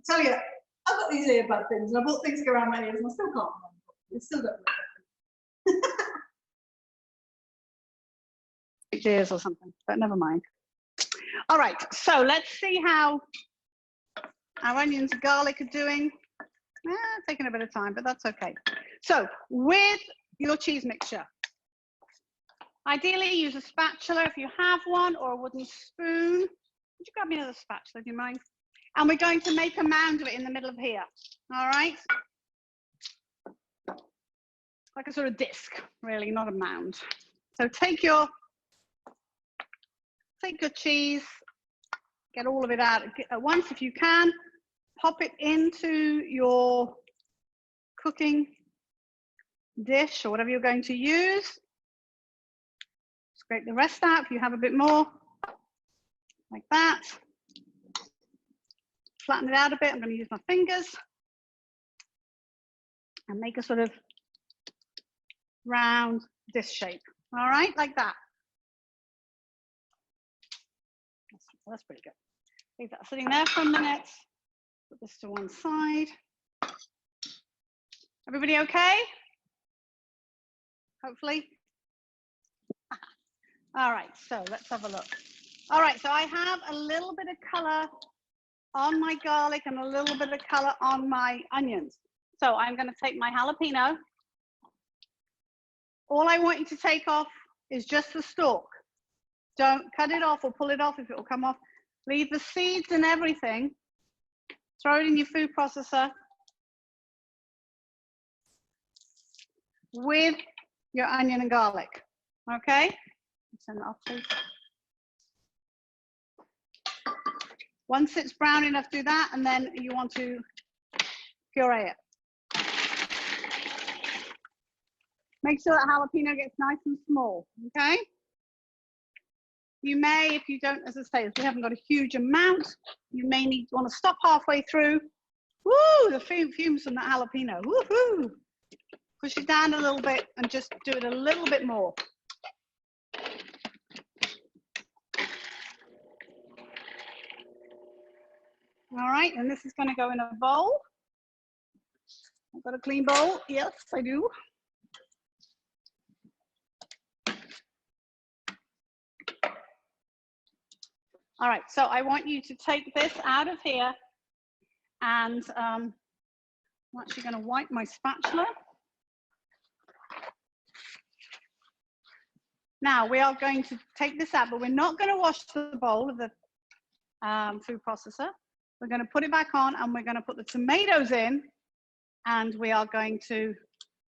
I tell you, I've got these earbud things, and I bought things to go around my ears, and I still can't remember. It's still got Ears or something, but never mind. All right, so let's see how our onions and garlic are doing. Taking a bit of time, but that's okay. So with your cheese mixture, ideally use a spatula if you have one, or a wooden spoon. Would you grab me another spatula, do you mind? And we're going to make a mound of it in the middle of here. All right. Like a sort of disc, really, not a mound. So take your cheese, get all of it out at once if you can. Pop it into your cooking dish or whatever you're going to use. Scrape the rest out if you have a bit more, like that. Flatten it out a bit. I'm going to use my fingers and make a sort of round disc shape. All right, like that. That's pretty good. Leave that sitting there for a minute. Put this to one side. Everybody okay? Hopefully. All right, so let's have a look. All right, so I have a little bit of color on my garlic and a little bit of color on my onions. So I'm going to take my jalapeno. All I want you to take off is just the stalk. Don't cut it off or pull it off if it will come off. Leave the seeds and everything. Throw it in your food processor with your onion and garlic. Okay? Turn it off, please. Once it's brown enough, do that, and then you want to puree it. Make sure that jalapeno gets nice and small, okay? You may, if you don't, as I say, if we haven't got a huge amount, you may want to stop halfway through. Woo, the fumes from that jalapeno, woohoo! Push it down a little bit and just do it a little bit more. All right, and this is going to go in a bowl. I've got a clean bowl. Yes, I do. All right, so I want you to take this out of here, and I'm actually going to wipe my spatula. Now we are going to take this out, but we're not going to wash the bowl of the food processor. We're going to put it back on, and we're going to put the tomatoes in, and we are going to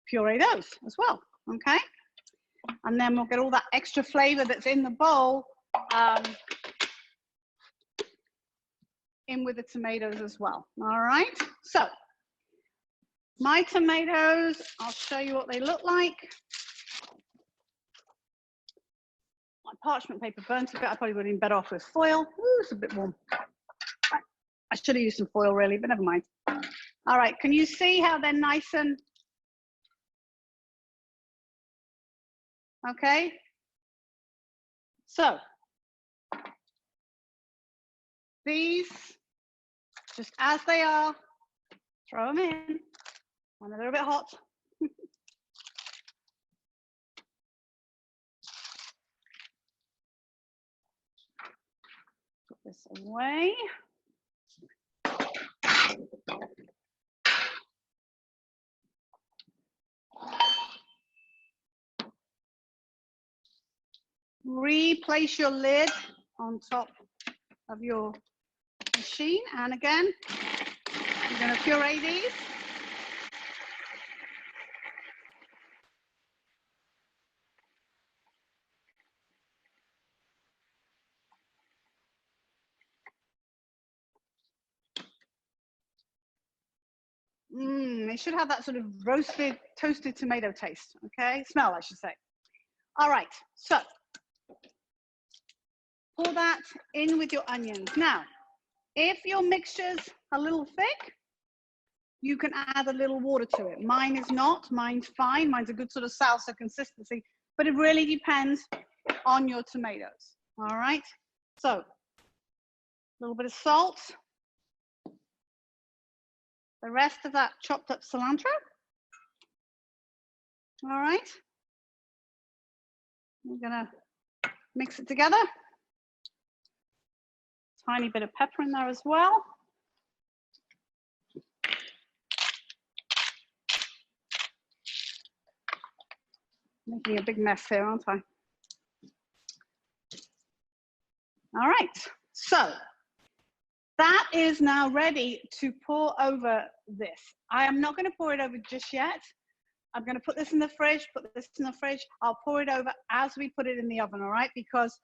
puree those as well, okay? And then we'll get all that extra flavor that's in the bowl in with the tomatoes as well. All right, so my tomatoes, I'll show you what they look like. My parchment paper burnt a bit. I probably would have been better off with foil. Ooh, it's a bit warm. I should have used some foil really, but never mind. All right, can you see how they're nice and, okay? So, these, just as they are, throw them in, and they're a little bit hot. Put this away. Replace your lid on top of your machine, and again, you're going to puree these. They should have that sort of roasted, toasted tomato taste, okay? Smell, I should say. All right, so pour that in with your onions. Now, if your mixture's a little thick, you can add a little water to it. Mine is not, mine's fine. Mine's a good sort of salsa consistency, but it really depends on your tomatoes. All right, so a little bit of salt, the rest of that chopped up cilantro. All right, we're gonna mix it together. Tiny bit of pepper in there as well. Making a big mess here, aren't I? All right, so that is now ready to pour over this. I am not going to pour it over just yet. I'm going to put this in the fridge, I'll pour it over as we put it in the oven, all right? Because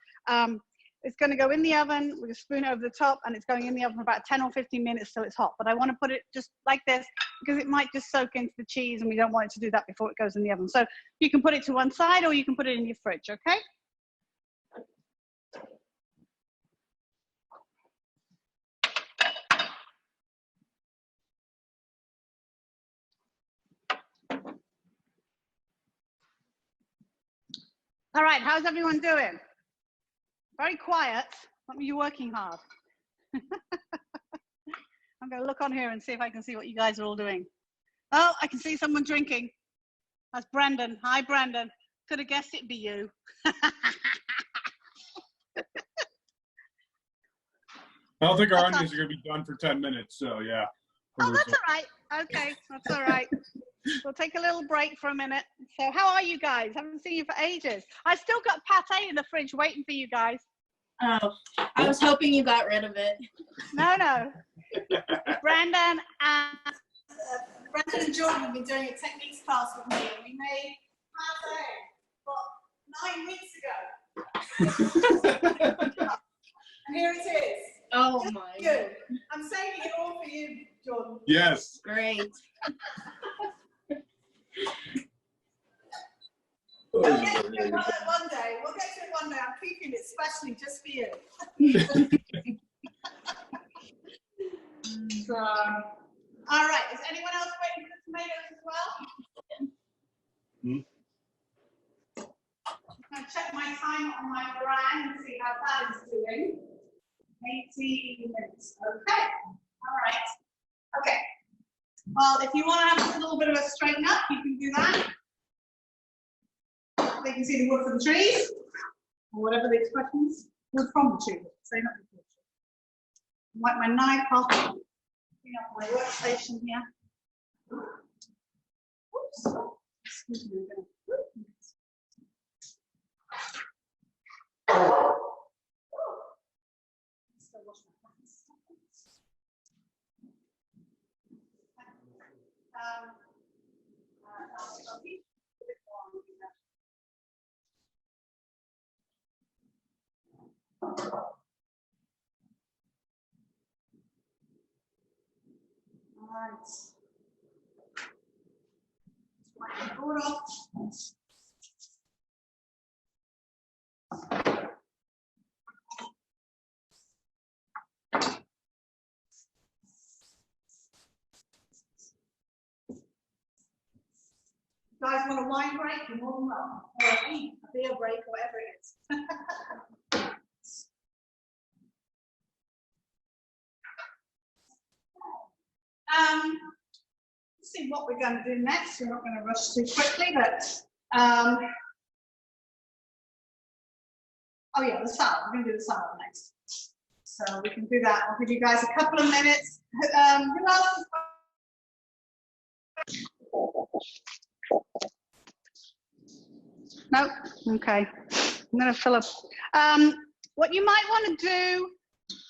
it's going to go in the oven with a spoon over the top, and it's going in the oven for about 10 or 15 minutes till it's hot. But I want to put it just like this because it might just soak into the cheese, and we don't want it to do that before it goes in the oven. So you can put it to one side or you can put it in your fridge, okay? All right, how's everyone doing? Very quiet. That means you're working hard. I'm going to look on here and see if I can see what you guys are all doing. Oh, I can see someone drinking. That's Brendan. Hi, Brendan. Could have guessed it'd be you. I don't think our onions are going to be done for 10 minutes, so yeah. Oh, that's all right. Okay, that's all right. We'll take a little break for a minute. So how are you guys? Haven't seen you for ages. I still got pate in the fridge waiting for you guys. Oh, I was hoping you got rid of it. No. Brandon Brendan and Jordan have been doing a techniques class with me, and we made pate 9 weeks ago. And here it is. Oh Just my good. I'm saving it all for you, Jordan. Yes. Great. We'll get to it one day. We'll get to it one day. I'm keeping it specially just for you. So, all right. Is anyone else waiting for the tomatoes as well? I'm going to check my time on my brand and see how that is doing. 18 minutes. Okay. All right. Okay. Well, if you want to have a little bit of a straighten up, you can do that. They can see the wood from the trees, or whatever the expression is. Wood from the tree. Say not the tree. Wipe my knife off. Clean up my workstation here. Oops. Excuse me. Still wash my hands. All right. Wipe the board off. You guys want a wine break? You're more than welcome. Or a beer break, whatever it is. Let's see what we're going to do next. We're not going to rush too quickly, but oh yeah, the salad. We're going to do the salad next. So we can do that. I'll give you guys a couple of minutes. Who else? No? Okay. I'm going to fill up. What you might want to do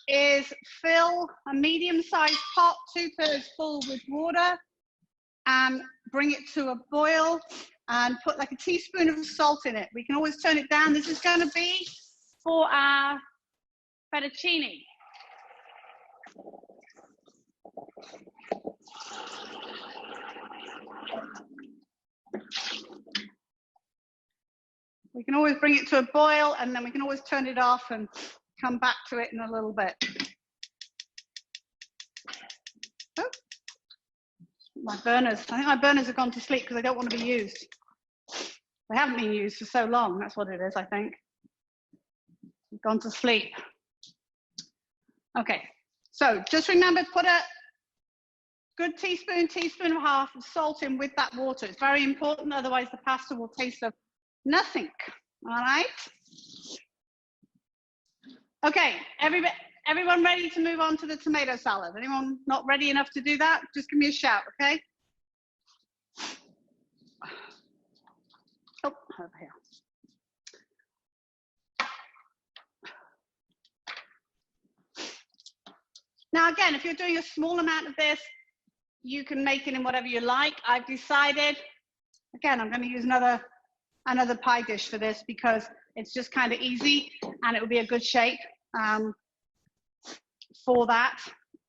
is fill a medium-sized pot 2/3 full with water and bring it to a boil and put like a teaspoon of salt in it. We can always turn it down. This is going to be for our fettuccine. We can always bring it to a boil, and then we can always turn it off and come back to it in a little bit. Oh, my burners. I think my burners have gone to sleep because they don't want to be used. They haven't been used for so long. That's what it is, I think. They've gone to sleep. Okay, so just remember, put a good teaspoon, teaspoon and a half of salt in with that water. It's very important, otherwise the pasta will taste of nothing. All right. Okay, everyone ready to move on to the tomato salad? Anyone not ready enough to do that? Just give me a shout, okay? Oh, over here. Now again, if you're doing a small amount of this, you can make it in whatever you like. I've decided, again, I'm going to use another pie dish for this because it's just kind of easy and it will be a good shape for that.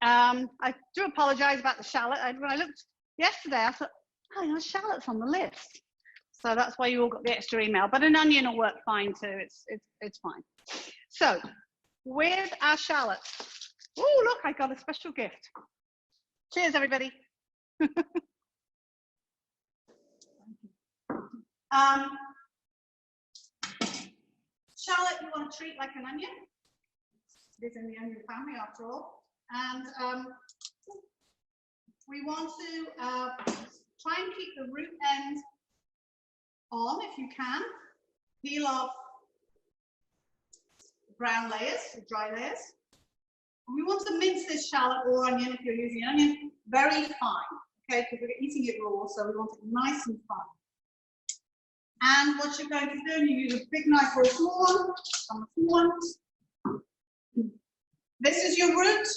I do apologize about the shallot. When I looked yesterday, I thought, oh, you know, shallot's on the list. So that's why you all got the extra email, but an onion will work fine too. It's fine. So with our shallots, oh, look, I got a special gift. Cheers, everybody. Shallot, you want to treat like an onion. It is in the onion family after all. And we want to try and keep the root end on if you can. Peel off brown layers, dry layers. And we want to mince this shallot or onion, if you're using an onion, very fine, okay, because we're eating it raw, so we want it nice and fine. And what you're going to do, you use a big knife or a small one. This is your root.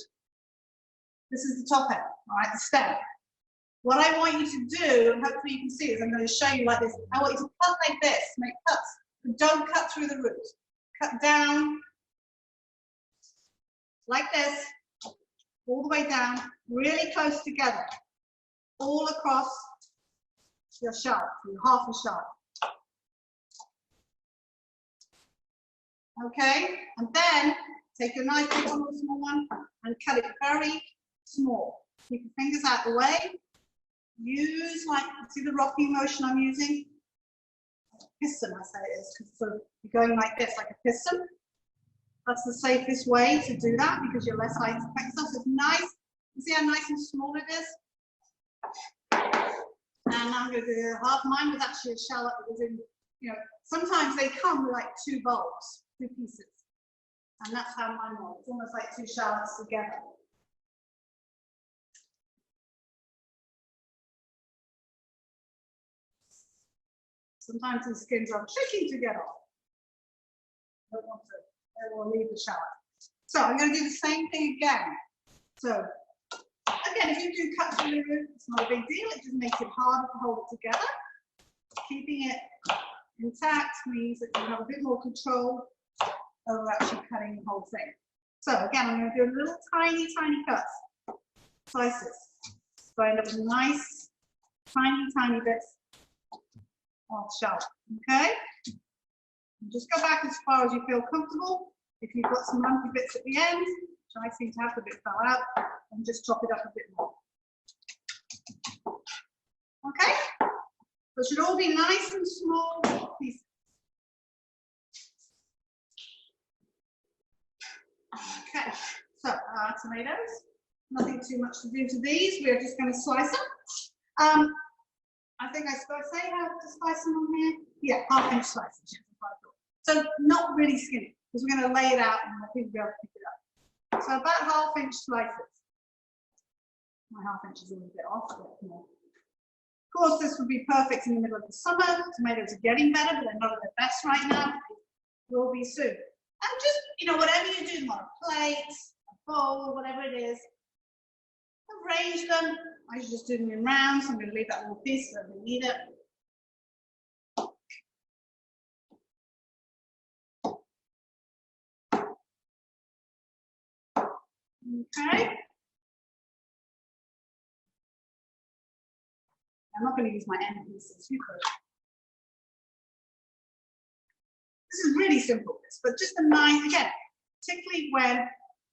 This is the top end, all right, the stem. What I want you to do, and hopefully you can see this, I'm going to show you like this. I want you to cut like this, make cuts, but don't cut through the root. Cut down like this, all the way down, really close together, all across your shallot, your half a shallot. Okay, and then take your knife, big one or small one, and cut it very small. Keep your fingers out the way. Use, like, see the rocking motion I'm using? Piston, I say it is, because sort of you're going like this, like a piston. That's the safest way to do that because you're less likely to affect yourself. So it's nice. You see how nice and small it is? And now I'm going to do half. Mine was actually a shallot that was in, you know, sometimes they come with like 2 bulbs, 2 pieces. And that's how mine was. It's almost like 2 shallots together. Sometimes the skins are tricky to get off. Don't want to. I will leave the shallot. So I'm going to do the same thing again. So again, if you do cut through the root, it's not a big deal. It just makes it harder to hold it together. Keeping it intact means that you have a bit more control over actually cutting the whole thing. So again, I'm going to do a little tiny, tiny cuts, slices. So I end up with nice, tiny, tiny bits of shallot. Okay? Just go back as far as you feel comfortable. If you've got some lumpy bits at the end, which I seem to have, the bit fell out, and just chop it up a bit more. Okay? So it should all be nice and small pieces. Okay, so tomatoes. Nothing too much to do to these. We're just going to slice them. I think I spoke, say how to slice them on here. Yeah, half-inch slices. So not really skinny, because we're going to lay it out and I think we'll be able to pick it up. So about half-inch slices. My half-inch is a little bit off, but more. Of course, this would be perfect in the middle of the summer. Tomatoes are getting better, but they're not at their best right now. They will be soon. And just, you know, whatever you do, on a plate, a bowl, whatever it is, arrange them. I should just do them in rounds. I'm going to leave that little piece so we need it. Okay. I'm not going to use my end pieces. You could. This is really simple, but just a nice, again, particularly when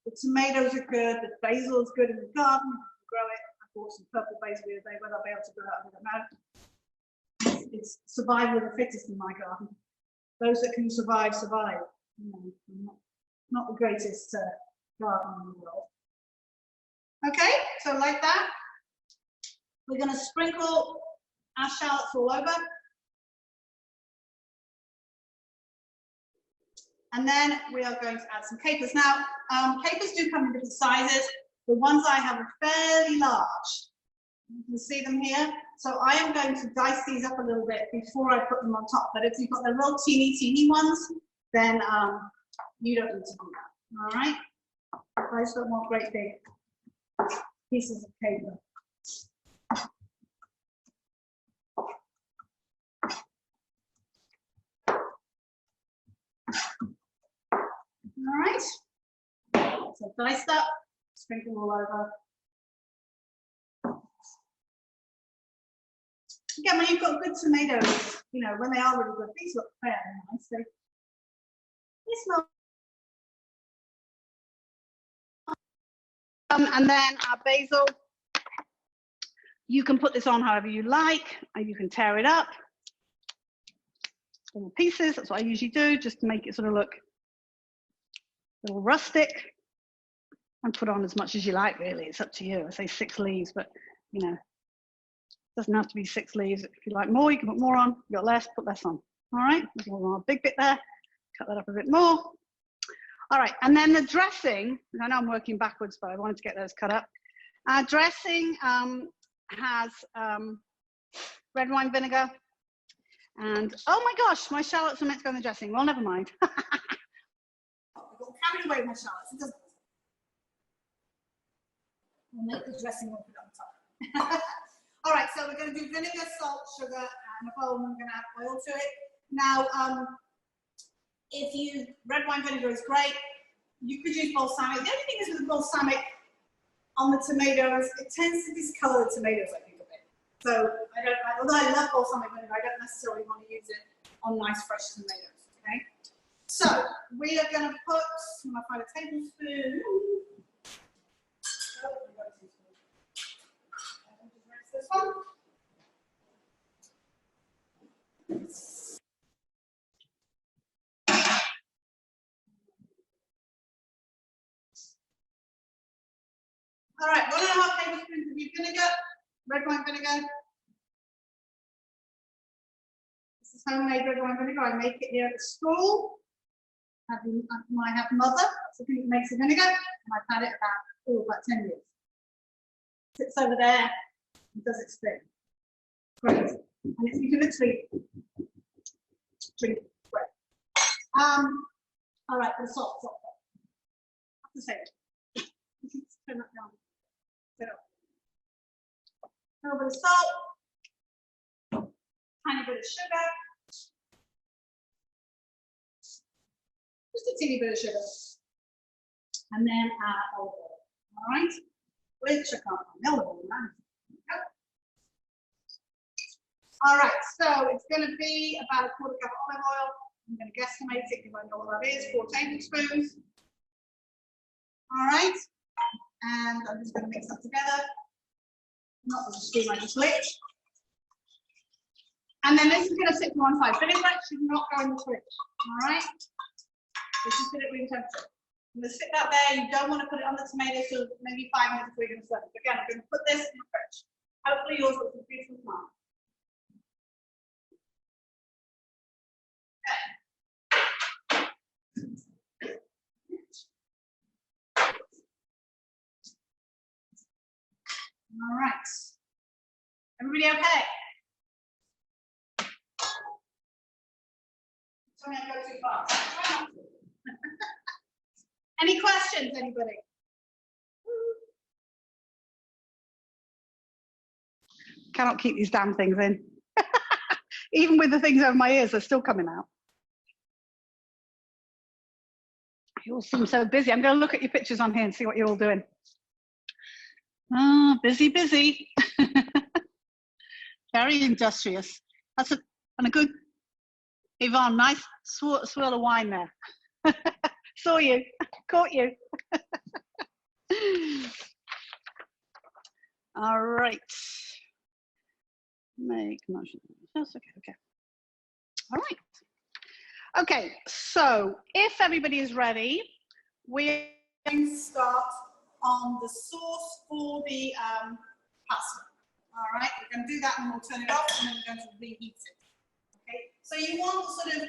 the tomatoes are good, the basil is good in the garden, you can grow it. I bought some purple basil the other day, whether I'll be able to grow it, I don't know. It's survival of the fittest in my garden. Those that can survive, survive. You know, not the greatest garden in the world. Okay, so like that, we're going to sprinkle our shallots all over. And then we are going to add some capers. Now, capers do come in different sizes. The ones I have are fairly large. You can see them here. So I am going to dice these up a little bit before I put them on top. But if you've got the real teeny ones, then you don't need to do that. All right? I just don't want great big pieces of caper. All right, so diced up, sprinkle all over. Again, when you've got good tomatoes, you know, when they are really good, these look fairly nice. So they smell. And then our basil, you can put this on however you like, and you can tear it up in pieces. That's what I usually do, just to make it sort of look a little rustic, and put on as much as you like, really. It's up to you. I say 6 leaves, but you know, it doesn't have to be 6 leaves. If you like more, you can put more on. If you've got less, put less on. All right, there's a big bit there. Cut that up a bit more. All right, and then the dressing, I know I'm working backwards, but I wanted to get those cut up. Our dressing has red wine vinegar, and oh my gosh, my shallots are meant to go in the dressing. Well, never mind. I got carried away with my shallots. It doesn't. We'll make the dressing all put on top. All right, so we're going to do vinegar, salt, sugar, and a bowl, and we're going to add oil to it. Now, red wine vinegar is great. You could use balsamic. The only thing is with the balsamic on the tomatoes, it tends to discolor the tomatoes, I think, a bit. So although I love balsamic vinegar, I don't necessarily want to use it on nice fresh tomatoes. Okay. So we are going to put. I'm going to find a tablespoon. This one. All right, 1.5 tablespoons of vinegar, red wine vinegar. This is homemade red wine vinegar. I make it here at the school. I have mother, that's the thing that makes the vinegar, and I've had it about 10 years. Sits over there and does its thing. Great. And you can literally drink it. Great. All right, the salt. I have to say it. Turn that down. A little bit of salt, tiny bit of sugar, just a teeny bit of sugar, and then our olive oil. All right, which I can't find olive oil now. All right, so it's going to be about 1/4 cup of olive oil. I'm going to guesstimate it because I know what that is. 4 tablespoons. All right, and I'm just going to mix that together. Not with the spoon I just licked. And then this is going to sit to one side. Vinaigrette should not go in the fridge. All right? This is at room temperature. I'm going to sit that there. You don't want to put it on the tomatoes for maybe 5 minutes before you're going to serve it. Again, I'm going to put this in the fridge. Hopefully yours looks a beautiful smile. All right. Everybody okay? Tell me I go too fast. Any questions, anybody? Cannot keep these damn things in. Even with the things over my ears, they're still coming out. You all seem so busy. I'm going to look at your pictures on here and see what you're all doing. Oh, busy. Very industrious. That's a good, Yvonne, nice swirl of wine there. Saw you, caught you. All right. Make motion. Yes, okay. All right. Okay, so if everybody is ready, we're going to start on the sauce for the pasta. All right, we're going to do that and we'll turn it off and then we're going to reheat it. Okay, so you want sort of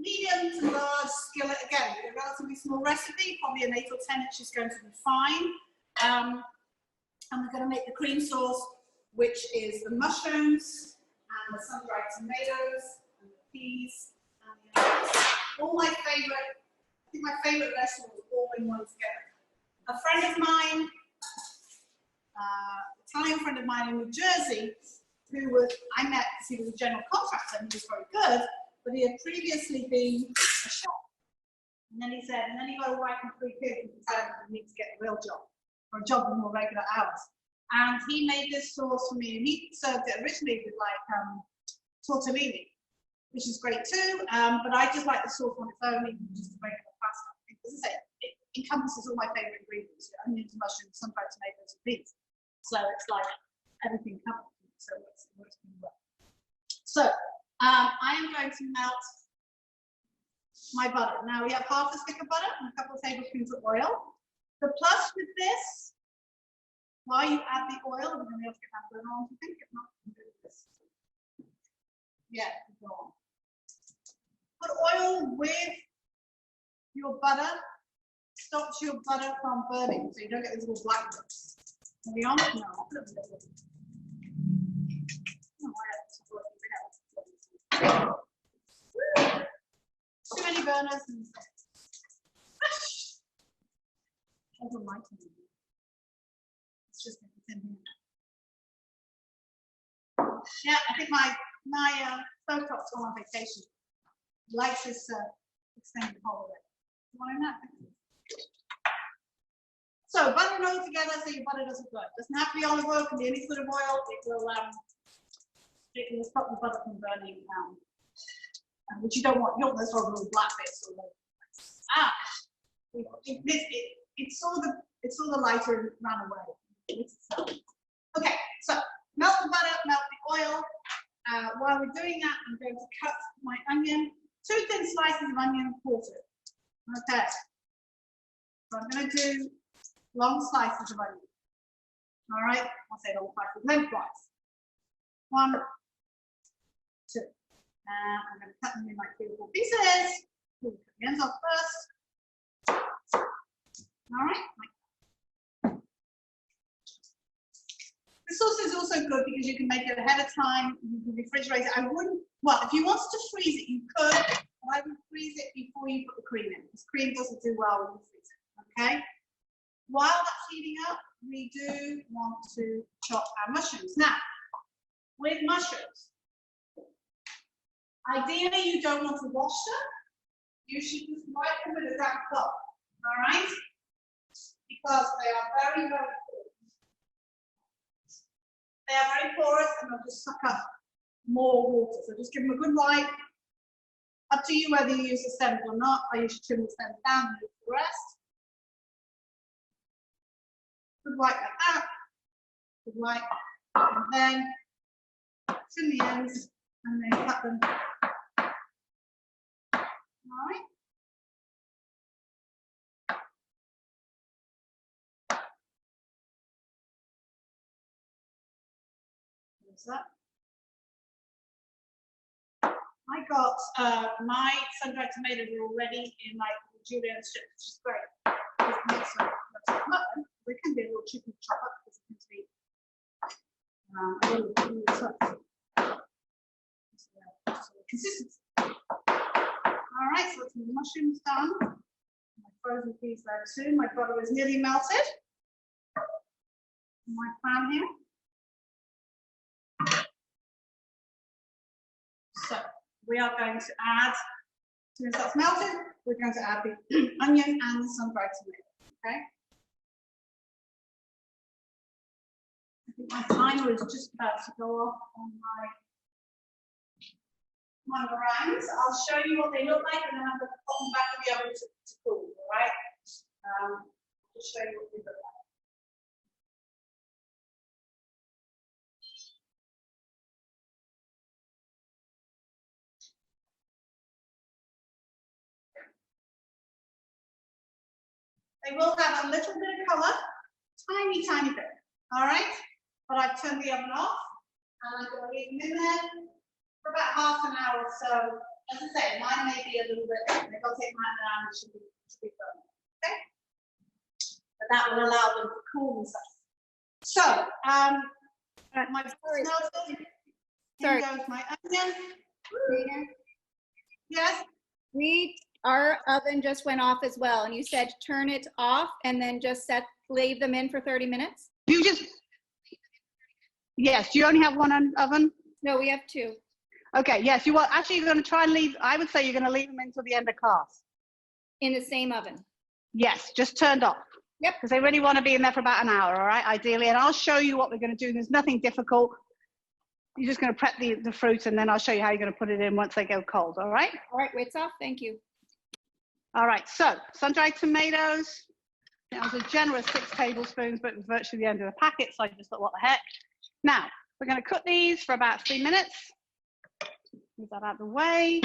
medium to large skillet. Again, a relatively small recipe, probably an 8 or 10 inch is going to be fine. And we're going to make the cream sauce, which is the mushrooms and the sun-dried tomatoes and the peas and the onions. All my favorite, I think my favorite vegetables all in one together. A friend of mine, Italian friend of mine in New Jersey, who I met because he was a general contractor and he was very good, but he had previously been a chef. And then he said, and then he got a wife and 3 kids and decided he needs to get a real job, or a job with more regular hours. And he made this sauce for me, and he served it originally with like tortellini, which is great too, but I just like the sauce on its own, even just a regular pasta. As I say, it encompasses all my favorite ingredients, onions, mushrooms, sun-dried tomatoes, and peas. So it's like everything covered, so it works really well. So I am going to melt my butter. Now we have half a stick of butter and a couple of tablespoons of oil. The plus with this, while you add the oil, we're going to be able to get that burner on, I think. If not, we can do this. Yeah, go on. Put oil with your butter, stops your butter from burning, so you don't get these little black bits. Are we on? No, I'll put it a little. Too many burners and I don't like it. It's just in here. Yeah, I think my stovetop's gone on vacation. He likes his extended holiday. You want to know? So butter and oil together so your butter doesn't burn. Doesn't have to be olive oil, it can be any sort of oil. It will stop the butter from burning, which you don't want. You don't want those little black bits or it saw the lighter and ran away. Okay, so melt the butter, melt the oil. While we're doing that, I'm going to cut my onion, 2 thin slices of onion quartered. Okay, so I'm going to do long slices of onion. All right, I'll say long slices, lengthwise. 1, 2. I'm going to cut them in like 3 or 4 pieces. We'll cut the ends off first. All right. The sauce is also good because you can make it ahead of time. You can refrigerate it. I wouldn't. Well, if you wanted to freeze it, you could. But I would freeze it before you put the cream in, because cream doesn't do well when you freeze it. Okay. While that's heating up, we do want to chop our mushrooms. Now, with mushrooms, ideally you don't want to wash them. You should just wipe them with a damp cloth. All right? Because they are very, very porous. They are very porous and they'll just suck up more water. So just give them a good wipe. Up to you whether you use the stems or not. I usually trim the stems down and leave the rest. Good wipe like that. Good wipe. And then trim the ends and then cut them. All right. There's that. I got my sun-dried tomatoes are already in like julienne strips, which is great. They can be a little tricky to chop up because it can be a little tough. Consistency. All right, so that's the mushrooms done. My frozen peas there too. My butter is nearly melted. My pan here. So we are going to add, as soon as that's melted, we're going to add the onion and the sun-dried tomato. Okay. I think my timer is just about to go off on my my meringues. I'll show you what they look like, and then I'm going to pop them back in the oven to cool, all right? Just show you what they look like. They will have a little bit of colour, tiny bit, all right? But I've turned the oven off, and I'm going to leave them in there for about half an hour or so. As I say, mine may be a little bit, they'll take mine an hour, it should be done, okay? But that will allow them to cool themselves. So, my Sorry. here goes my onion. Yes? Our oven just went off as well, and you said turn it off and then just leave them in for 30 minutes? Yes, do you only have one oven? No, we have 2. Okay, yes, you are actually going to try and leave, I would say you're going to leave them until the end of class. In the same oven? Yes, just turned off. Yep. Because they really want to be in there for about an hour, all right, ideally. And I'll show you what we're going to do. There's nothing difficult. You're just going to prep the fruit, and then I'll show you how you're going to put it in once they go cold, all right? All right, wait's off. Thank you. All right, so sun-dried tomatoes. That was a generous 6 tablespoons, but it was virtually the end of the packet, so I just thought, what the heck? Now, we're going to cook these for about 3 minutes. Move that out of the way.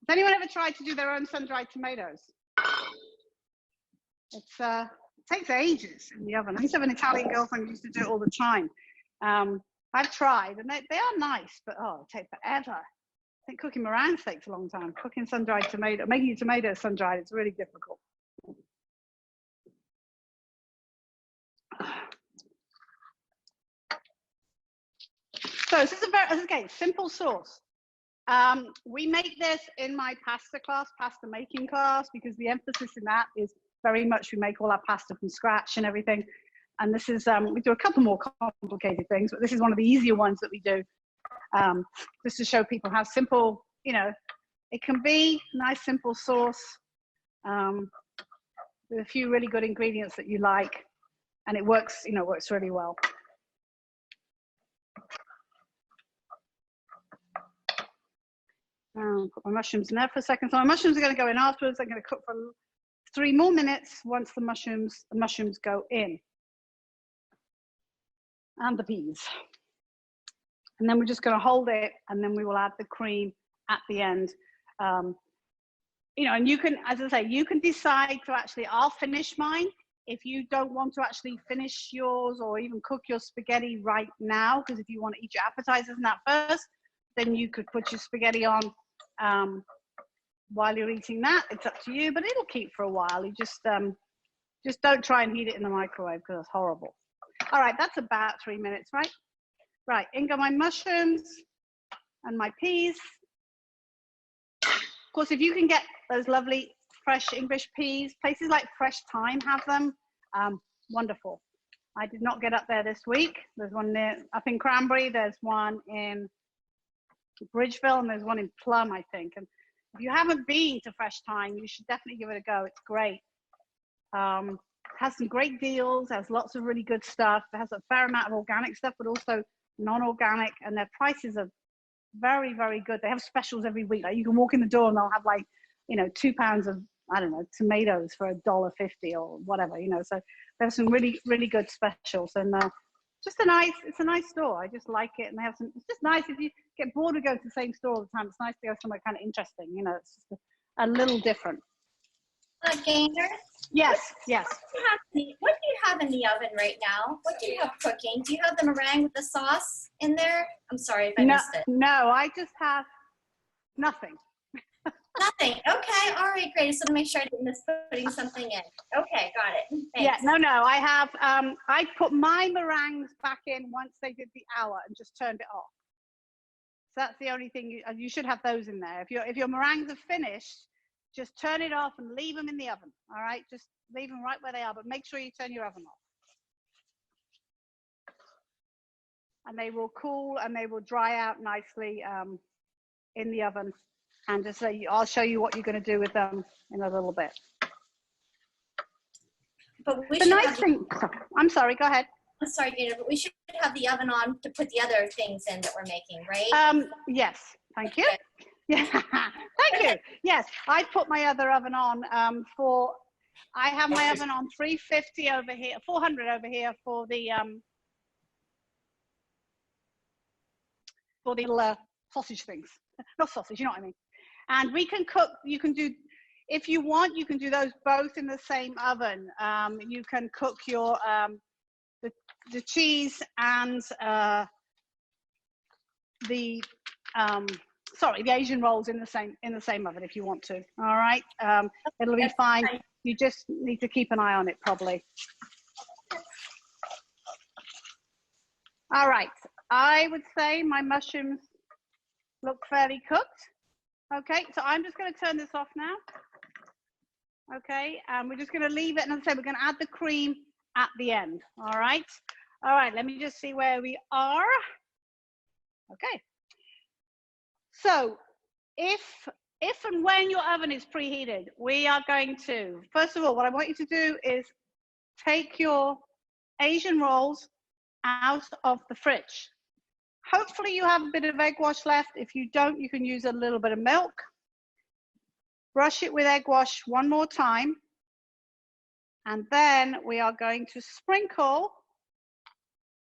Has anyone ever tried to do their own sun-dried tomatoes? It takes ages in the oven. I used to have an Italian girlfriend who used to do it all the time. I've tried, and they are nice, but oh, it takes forever. I think cooking meringues takes a long time. Cooking sun-dried tomato, making your tomatoes sun-dried, it's really difficult. So this is a very, again, simple sauce. We make this in my pasta class, pasta making class, because the emphasis in that is very much we make all our pasta from scratch and everything. And this is, we do a couple more complicated things, but this is one of the easier ones that we do, just to show people how simple, you know, it can be. Nice, simple sauce with a few really good ingredients that you like, and it works, you know, works really well. Put my mushrooms in there for a second. So my mushrooms are going to go in afterwards. They're going to cook for 3 more minutes once the mushrooms go in. And the peas. And then we're just going to hold it, and then we will add the cream at the end. You know, and you can, as I say, you can decide to actually, I'll finish mine. If you don't want to actually finish yours or even cook your spaghetti right now, because if you want to eat your appetizers and that first, then you could put your spaghetti on while you're eating that. It's up to you, but it'll keep for a while. You just don't try and heat it in the microwave, because it's horrible. All right, that's about 3 minutes, right? Right, in go my mushrooms and my peas. Of course, if you can get those lovely fresh English peas, places like Fresh Thyme have them, wonderful. I did not get up there this week. There's one up in Cranberry, there's one in Bridgeville, and there's one in Plum, I think. And if you haven't been to Fresh Thyme, you should definitely give it a go. It's great. Has some great deals, has lots of really good stuff. It has a fair amount of organic stuff, but also non-organic, and their prices are very, very good. They have specials every week. Like, you can walk in the door and they'll have, like, you know, 2 pounds of, I don't know, tomatoes for $1.50 or whatever, you know. So there's some really, really good specials, and it's a nice store. I just like it, and they have some. It's just nice if you get bored of going to the same store all the time. It's nice to go somewhere kind of interesting, you know. It's just a little different. Gaynor? Yes, yes. What do you have in the oven right now? What do you have cooking? Do you have the meringue with the sauce in there? I'm sorry if I missed it. No, I just have nothing. Nothing. Okay. All right. Great. So to make sure I didn't miss putting something in. Okay. Got it. Thanks. Yeah, no. I have. I put my meringues back in once they did the hour and just turned it off. So that's the only thing you should have those in there. If your meringues are finished, just turn it off and leave them in the oven. All right, just leave them right where they are, but make sure you turn your oven off. And they will cool and they will dry out nicely in the oven. And just I'll show you what you're going to do with them in a little bit. But we The should nice have, thing, I'm sorry, go ahead. but we The should nice have, thing, sorry, go ahead. I'm sorry, Dana, but we should have the oven on to put the other things in that we're making, right? Yes, thank you. Yeah, thank you. Yes, I put my other oven on I have my oven on 350 over here, 400 over here for the little sausage things. Not sausage, you know what I mean. And we can cook, you can do, if you want, you can do those both in the same oven. You can cook your, the cheese and the Asian rolls in the same oven if you want to. All right, it'll be fine. You just need to keep an eye on it probably. All right, I would say my mushrooms look fairly cooked. Okay, so I'm just going to turn this off now. Okay, and we're just going to leave it, and as I say, we're going to add the cream at the end. All right, let me just see where we are. Okay, so if and when your oven is preheated, we are going to, first of all, what I want you to do is take your Asian rolls out of the fridge. Hopefully you have a bit of egg wash left. If you don't, you can use a little bit of milk. Brush it with egg wash one more time. And then we are going to sprinkle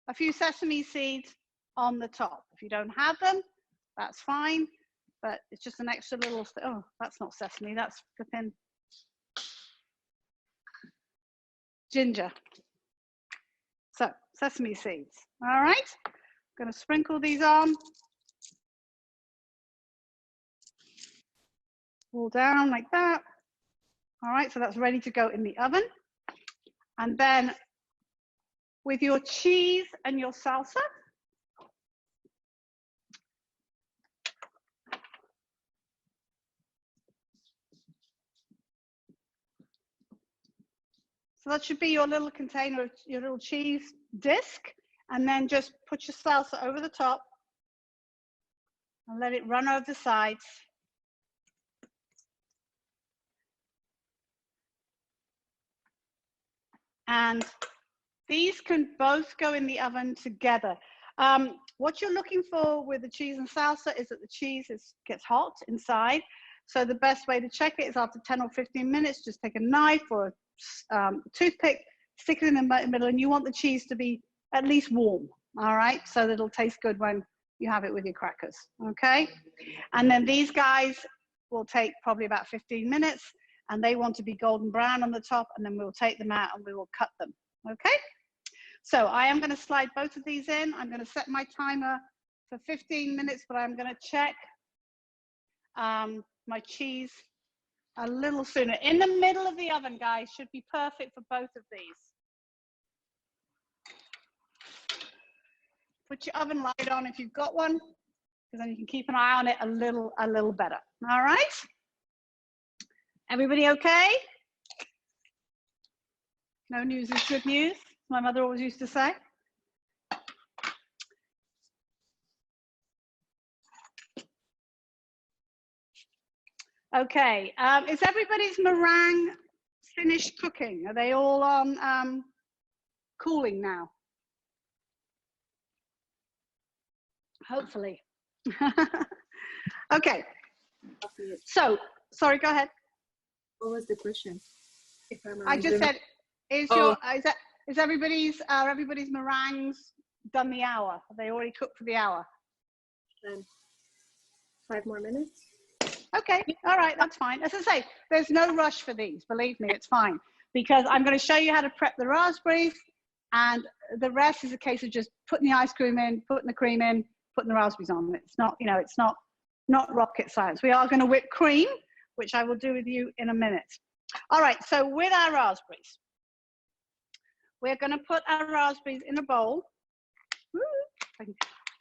a few sesame seeds on the top. If you don't have them, that's fine. But it's just an extra little, oh, that's not sesame, that's flipping ginger. So, sesame seeds, all right? I'm gonna sprinkle these on. All down like that. All right, so that's ready to go in the oven. And then with your cheese and your salsa, so that should be your little container, your little cheese disc, and then just put your salsa over the top and let it run over the sides. And these can both go in the oven together. What you're looking for with the cheese and salsa is that the cheese gets hot inside. So the best way to check it is after 10 or 15 minutes, just take a knife or a toothpick, stick it in the middle, and you want the cheese to be at least warm, all right? So that it'll taste good when you have it with your crackers, okay? And then these guys will take probably about 15 minutes, and they want to be golden brown on the top, and then we'll take them out and we will cut them, okay? So I am going to slide both of these in. I'm going to set my timer for 15 minutes, but I'm going to check my cheese a little sooner. In the middle of the oven, guys, should be perfect for both of these. Put your oven light on if you've got one, because then you can keep an eye on it a little better. All right? Everybody okay? No news is good news, my mother always used to say. Okay, is everybody's meringue finished cooking? Are they all on cooling now? Hopefully. Okay, so, sorry, go ahead. What was the question? If I just said, is everybody's meringues done the hour? Are they already cooked for the hour? 5 more minutes. Okay, all right, that's fine. As I say, there's no rush for these, believe me, it's fine. Because I'm going to show you how to prep the raspberries, and the rest is a case of just putting the ice cream in, putting the cream in, putting the raspberries on. It's not, you know, it's not rocket science. We are going to whip cream, which I will do with you in a minute. All right, so with our raspberries, we're going to put our raspberries in a bowl. Woo, I can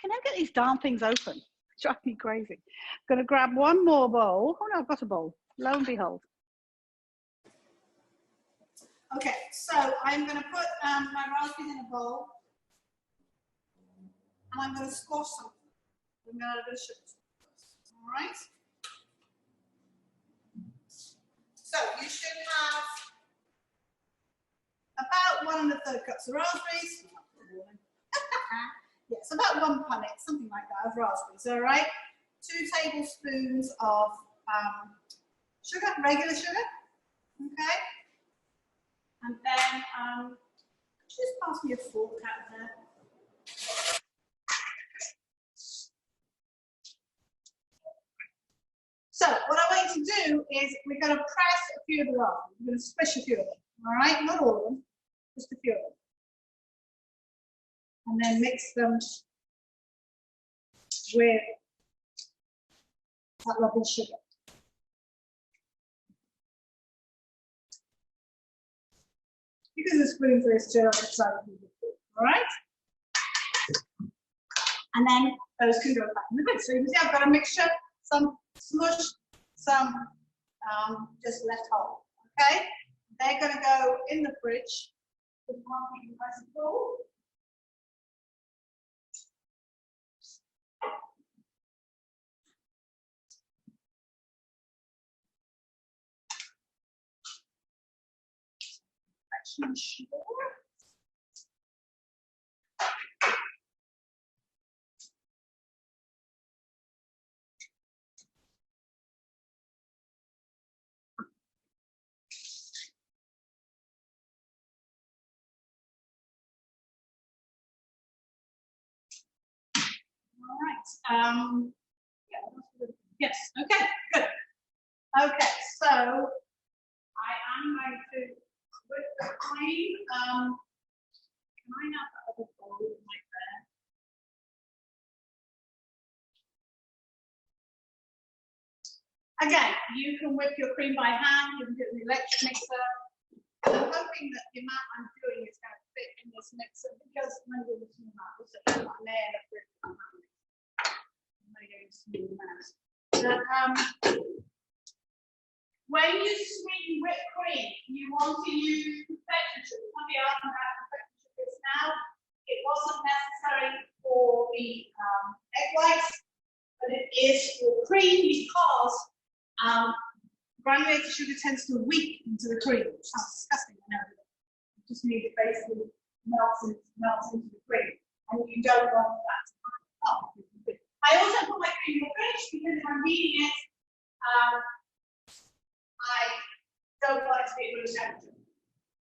never get these darn things open. It's driving me crazy. I'm going to grab one more bowl. Oh no, I've got a bowl. Lo and behold. Okay, so I'm going to put my raspberries in a bowl, and I'm going to squash some. I'm going to add a bit of sugar. All right. So you should have about 1 1/3 cups of raspberries. Yes, about 1 punnet, something like that, of raspberries, all right? 2 tablespoons of sugar, regular sugar, okay? And then, just pass me a fork out there. So what I want you to do is we're going to press a few of the raspberries. We're going to squish a few of them, all right? Not all of them, just a few of them. And then mix them with that lovely sugar. Because the spoon for this too, I'm excited to do it, all right? And then those can go back in the fridge. So you can see I've got a mixture, some smush, some just left whole, okay? They're going to go in the fridge with 1 thing nice and cool. Sugar. All right. Yeah, yes. Okay. Good. Okay. So I am going to whip the cream. Can I have that other bowl right there? Again, you can whip your cream by hand. You can do it in the electric mixer. I'm hoping that the amount I'm doing is going to fit in this mixer because I'm going to do this amount. Also, I may end up doing it by hand. When you sweeten whipped cream, you want to use confection sugar. Some of you ask about confection sugars now. It wasn't necessary for the egg whites, but it is for cream because granulated sugar tends to weep into the cream, which sounds disgusting, I know. You just need it basically melts into the cream, and you don't want that to happen. Oh, I also put my cream in the fridge because if I'm heating it, I don't want it to be at room temperature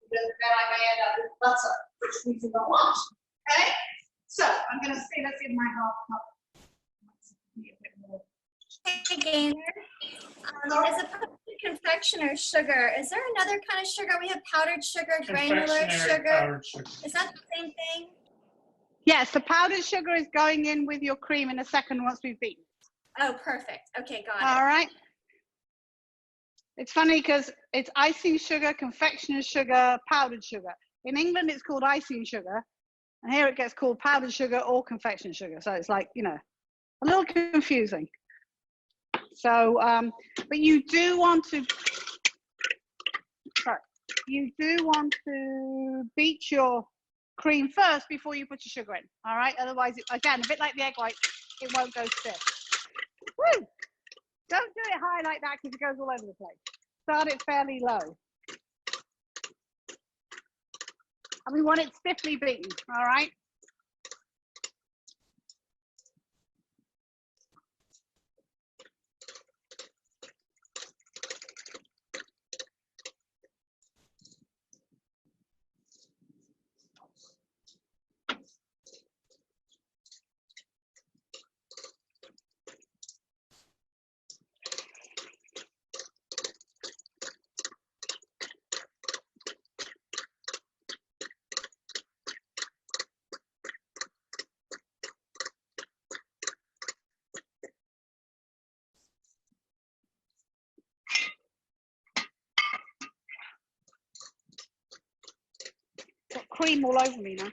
because then I may end up with butter, which we do not want. Okay? So I'm going to say let's give my half cup. Hey, Gaynor. As opposed to confectioner's sugar, is there another kind of sugar? We have powdered sugar, granular sugar. Powdered sugar. Is that the same thing? Yes, the powdered sugar is going in with your cream in a second once we've beaten. Oh, perfect. Okay, got it. All right. It's funny because it's icing sugar, confectioner's sugar, powdered sugar. In England, it's called icing sugar, and here it gets called powdered sugar or confectioner's sugar. So it's like, you know, a little confusing. So, but you do want to, beat your cream first before you put your sugar in. All right. Otherwise, again, a bit like the egg white, it won't go stiff. Woo! Don't do it high like that because it goes all over the place. Start it fairly low. And we want it stiffly beaten. All right. Got cream all over me now.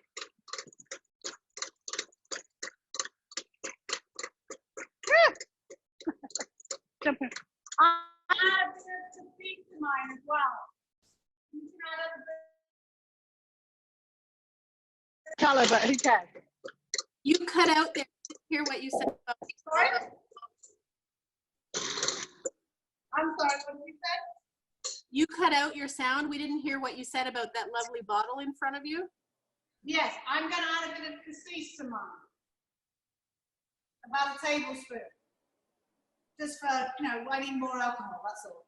Jumping. Add to beat to mine as well. You can add color, but who cares? You cut out there. I didn't hear what you said. Sorry? I'm sorry, what did you say? You cut out your sound. We didn't hear what you said about that lovely bottle in front of you. Yes, I'm going to add a bit of cassis to mine. About a tablespoon. Just for, you know, I need more alcohol, that's all.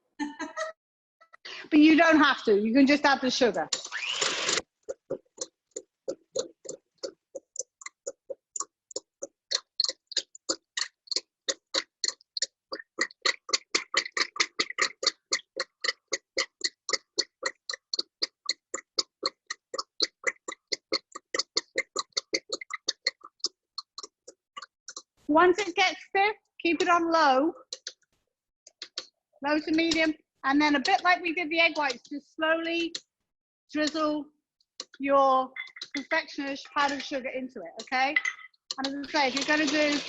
But you don't have to. You can just add the sugar. Once it gets stiff, keep it on low to medium, and then a bit like we did the egg whites, just slowly drizzle your confectioner's powdered sugar into it, okay? And as I say, if you're going to do,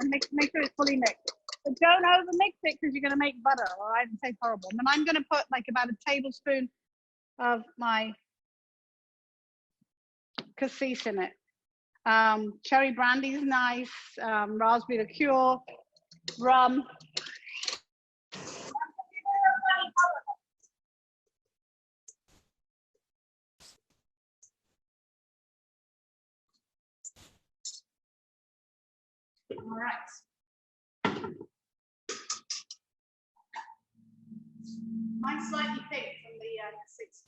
make sure it's fully mixed. But don't over mix it because you're going to make butter, all right, and taste horrible. And then I'm going to put like about a tablespoon of my cassis in it. Cherry brandy is nice, raspberry liqueur, rum. All right. Mine's slightly pink from the cassis.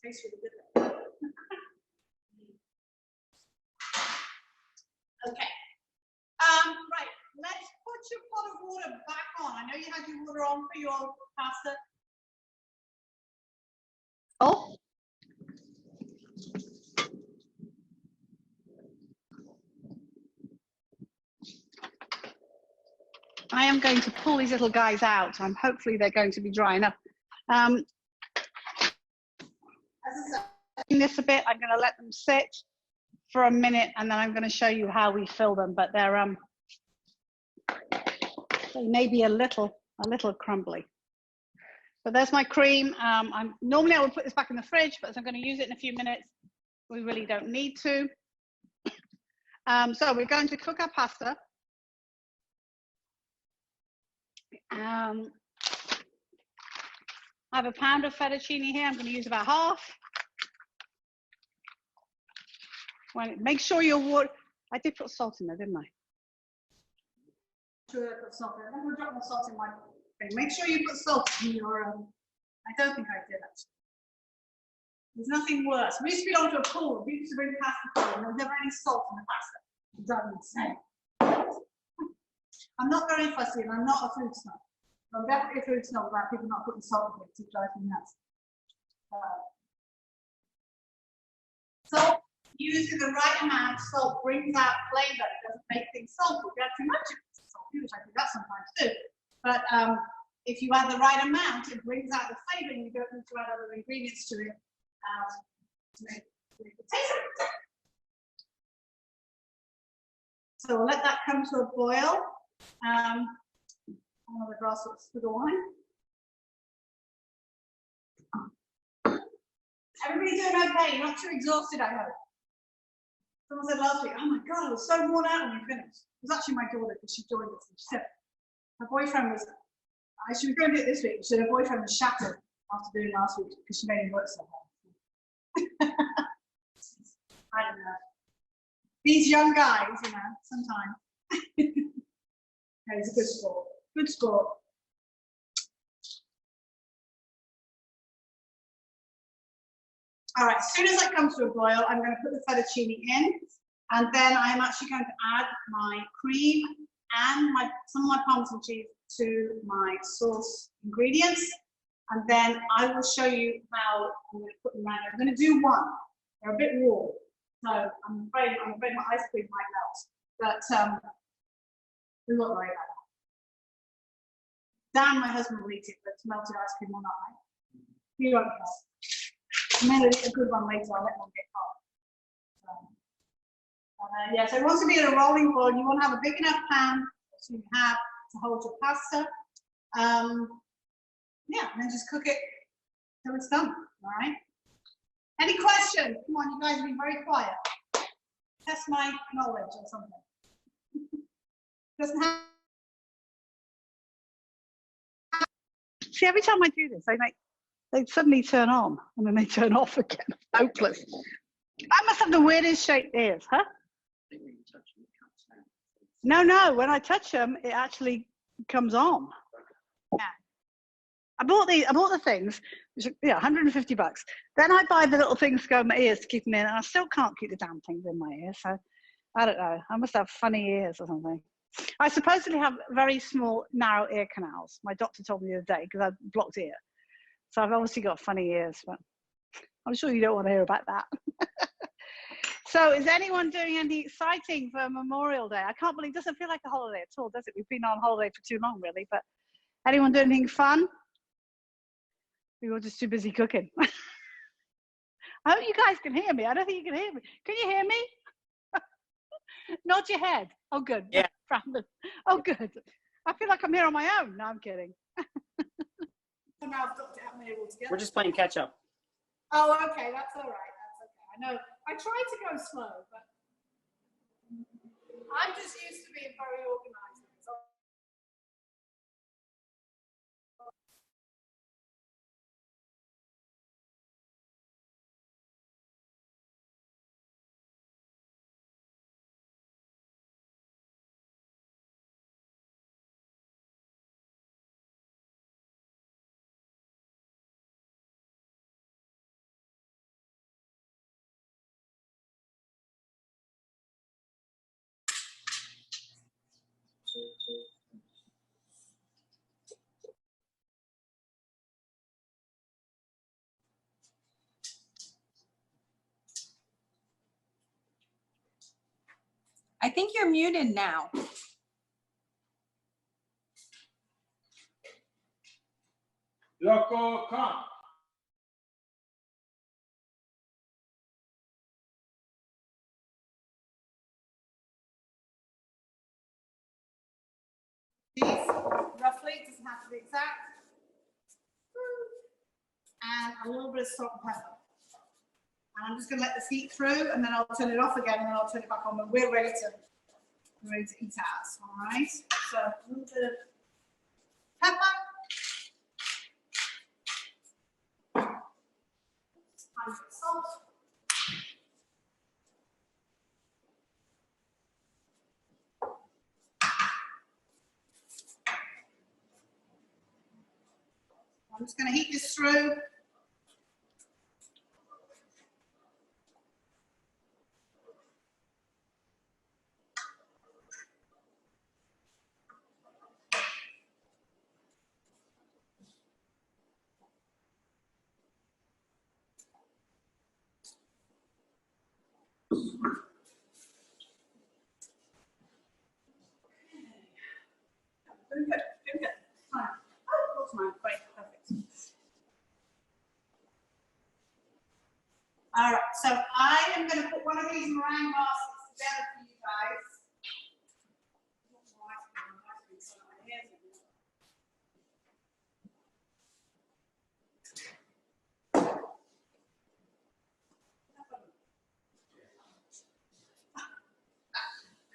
Tastes really good though. Okay. Right, let's put your pot of water back on. I know you had your water on for your pasta. Oh. I am going to pull these little guys out. Hopefully they're going to be drying up. As I said, this a bit, I'm going to let them sit for a minute, and then I'm going to show you how we fill them. But they're they may be a little crumbly. But there's my cream. Normally I would put this back in the fridge, but as I'm going to use it in a few minutes, we really don't need to. So we're going to cook our pasta. I have a pound of fettuccine here. I'm going to use about half. Make sure your water. I did put salt in there, didn't I? Sure, I put salt in. I'm going to drop my salt in my thing. Make sure you put salt in your. I don't think I did actually. There's nothing worse. We used to be on to a pool. We used to bring pasta pool, and there was never any salt in the pasta. It drives me insane. I'm not very fussy, and I'm not a food snob. I'm definitely a food snob about people not putting salt in it. It drives me nuts. Salt, using the right amount of salt brings out flavor. It doesn't make things salty. If you add too much, it's salty, which I do that sometimes too. But if you add the right amount, it brings out the flavor, and you don't need to add other ingredients to it to make it taste good. So we'll let that come to a boil. Another glass of sugar wine. Everybody doing okay? You're not too exhausted, I hope. Someone said last week, oh my God, I was so worn out when we finished. It was actually my daughter because she joined us. And she said her boyfriend was, she was going to do it this week. She said her boyfriend was shattered after doing it last week because she made him work so hard. I don't know. These young guys, you know, sometimes. No, he's a good sport. Good sport. All right, as soon as that comes to a boil, I'm going to put the fettuccine in, and then I'm actually going to add my cream and some of my Parmesan cheese to my sauce ingredients, and then I will show you how I'm going to put them around. I'm going to do one. They're a bit warm, so I'm afraid my ice cream might melt, but we won't worry about that. Dan, my husband, will eat it, but it's melted ice cream or not, right? You won't know. I'm going to eat a good one later. I'll let one get hot. Yeah, so it wants to be at a rolling boil. You want to have a big enough pan so you have to hold your pasta. Yeah, and then just cook it till it's done. All right. Any questions? Come on, you guys have been very quiet. Test my knowledge or something. Doesn't have See, every time I do this, they suddenly turn on and then they turn off again. Hopeless. I must have the weirdest shaped ears, huh? No, when I touch them, it actually comes on. Yeah. I bought the things, which are, yeah, $150. Then I buy the little things to go in my ears to keep them in, and I still can't keep the damn things in my ears. So I don't know. I must have funny ears or something. I supposedly have very small, narrow ear canals. My doctor told me the other day because I have blocked ear. So I've obviously got funny ears, but I'm sure you don't want to hear about that. So is anyone doing anything exciting for Memorial Day? I can't believe it doesn't feel like a holiday at all, does it? We've been on holiday for too long, really. But anyone doing anything fun? We were just too busy cooking. I hope you guys can hear me. I don't think you can hear me. Can you hear me? Nod your head. Oh, good. Yeah. Brandon. Oh, good. I feel like I'm here on my own. No, I'm kidding. Now I've got to have me all together. We're just playing catch up. Oh, okay, that's all right. That's okay. I know. I try to go slow, but I'm just used to being very organized. So I think you're muted now. Loco, come. roughly, it doesn't have to be exact. And a little bit of salt and pepper. And I'm just going to let this heat through, and then I'll turn it off again, and then I'll turn it back on when we're ready to eat ours. All right. So a little bit of pepper. Tiny bit of salt. I'm just going to heat this through. Very good, very good. Fine. Oh, that's mine. Great, perfect. All right, so I am going to put one of these meringue baskets together for you guys.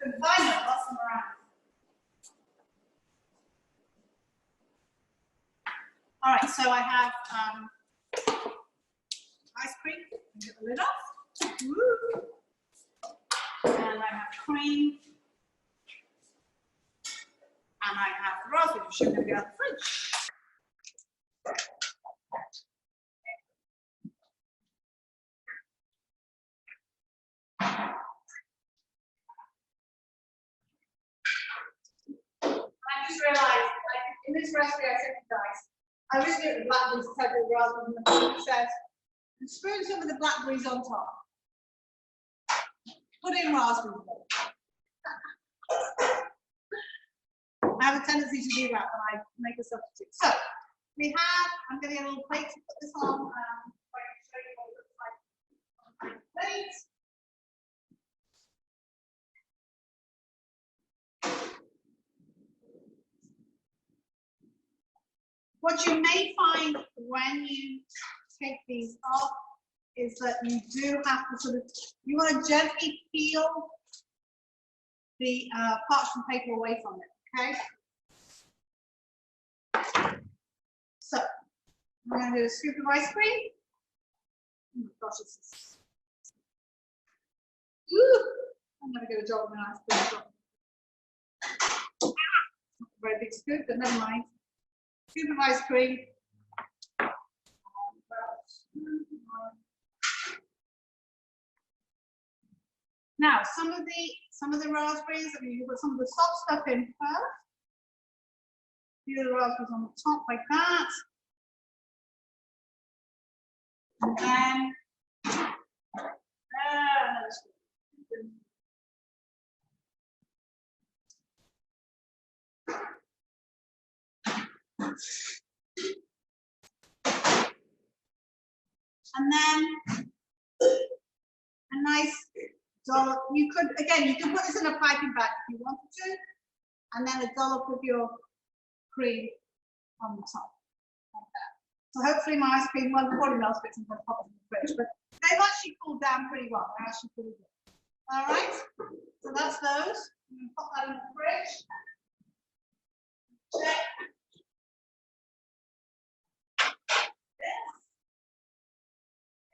Confinement, lots of meringue. All right, so I have ice cream. Get the lid off. Woo. And I have cream. And I have the raspberry, which should be out of the fridge. I just realized, in this recipe I sent you guys, I was doing the blackberries instead of the raspberries, and it says, and spoon some of the blackberries on top. Put in raspberries. I have a tendency to do that when I make a substitute. So we have, I'm going to get a little plate to put this on. I can show you what it looks like on the plate. What you may find when you take these off is that you do have to sort of, you want to gently peel the parchment paper away from it, okay? So I'm going to do a scoop of ice cream. Oh my gosh, this is. Ooh, I'm going to do a job with an ice cream. Not a very big scoop, but never mind. Scoop of ice cream. Now, some of the raspberries, I mean, you put some of the soft stuff in first. A few of the raspberries on the top like that. And then, a nice dollop. You could put this in a piping bag if you wanted to, and then a dollop of your cream on the top, like that. So hopefully my ice cream won't probably melt bits and pop it in the fridge, but they've actually cooled down pretty well. They're actually pretty good. All right, so that's those. I'm going to pop that in the fridge. Check.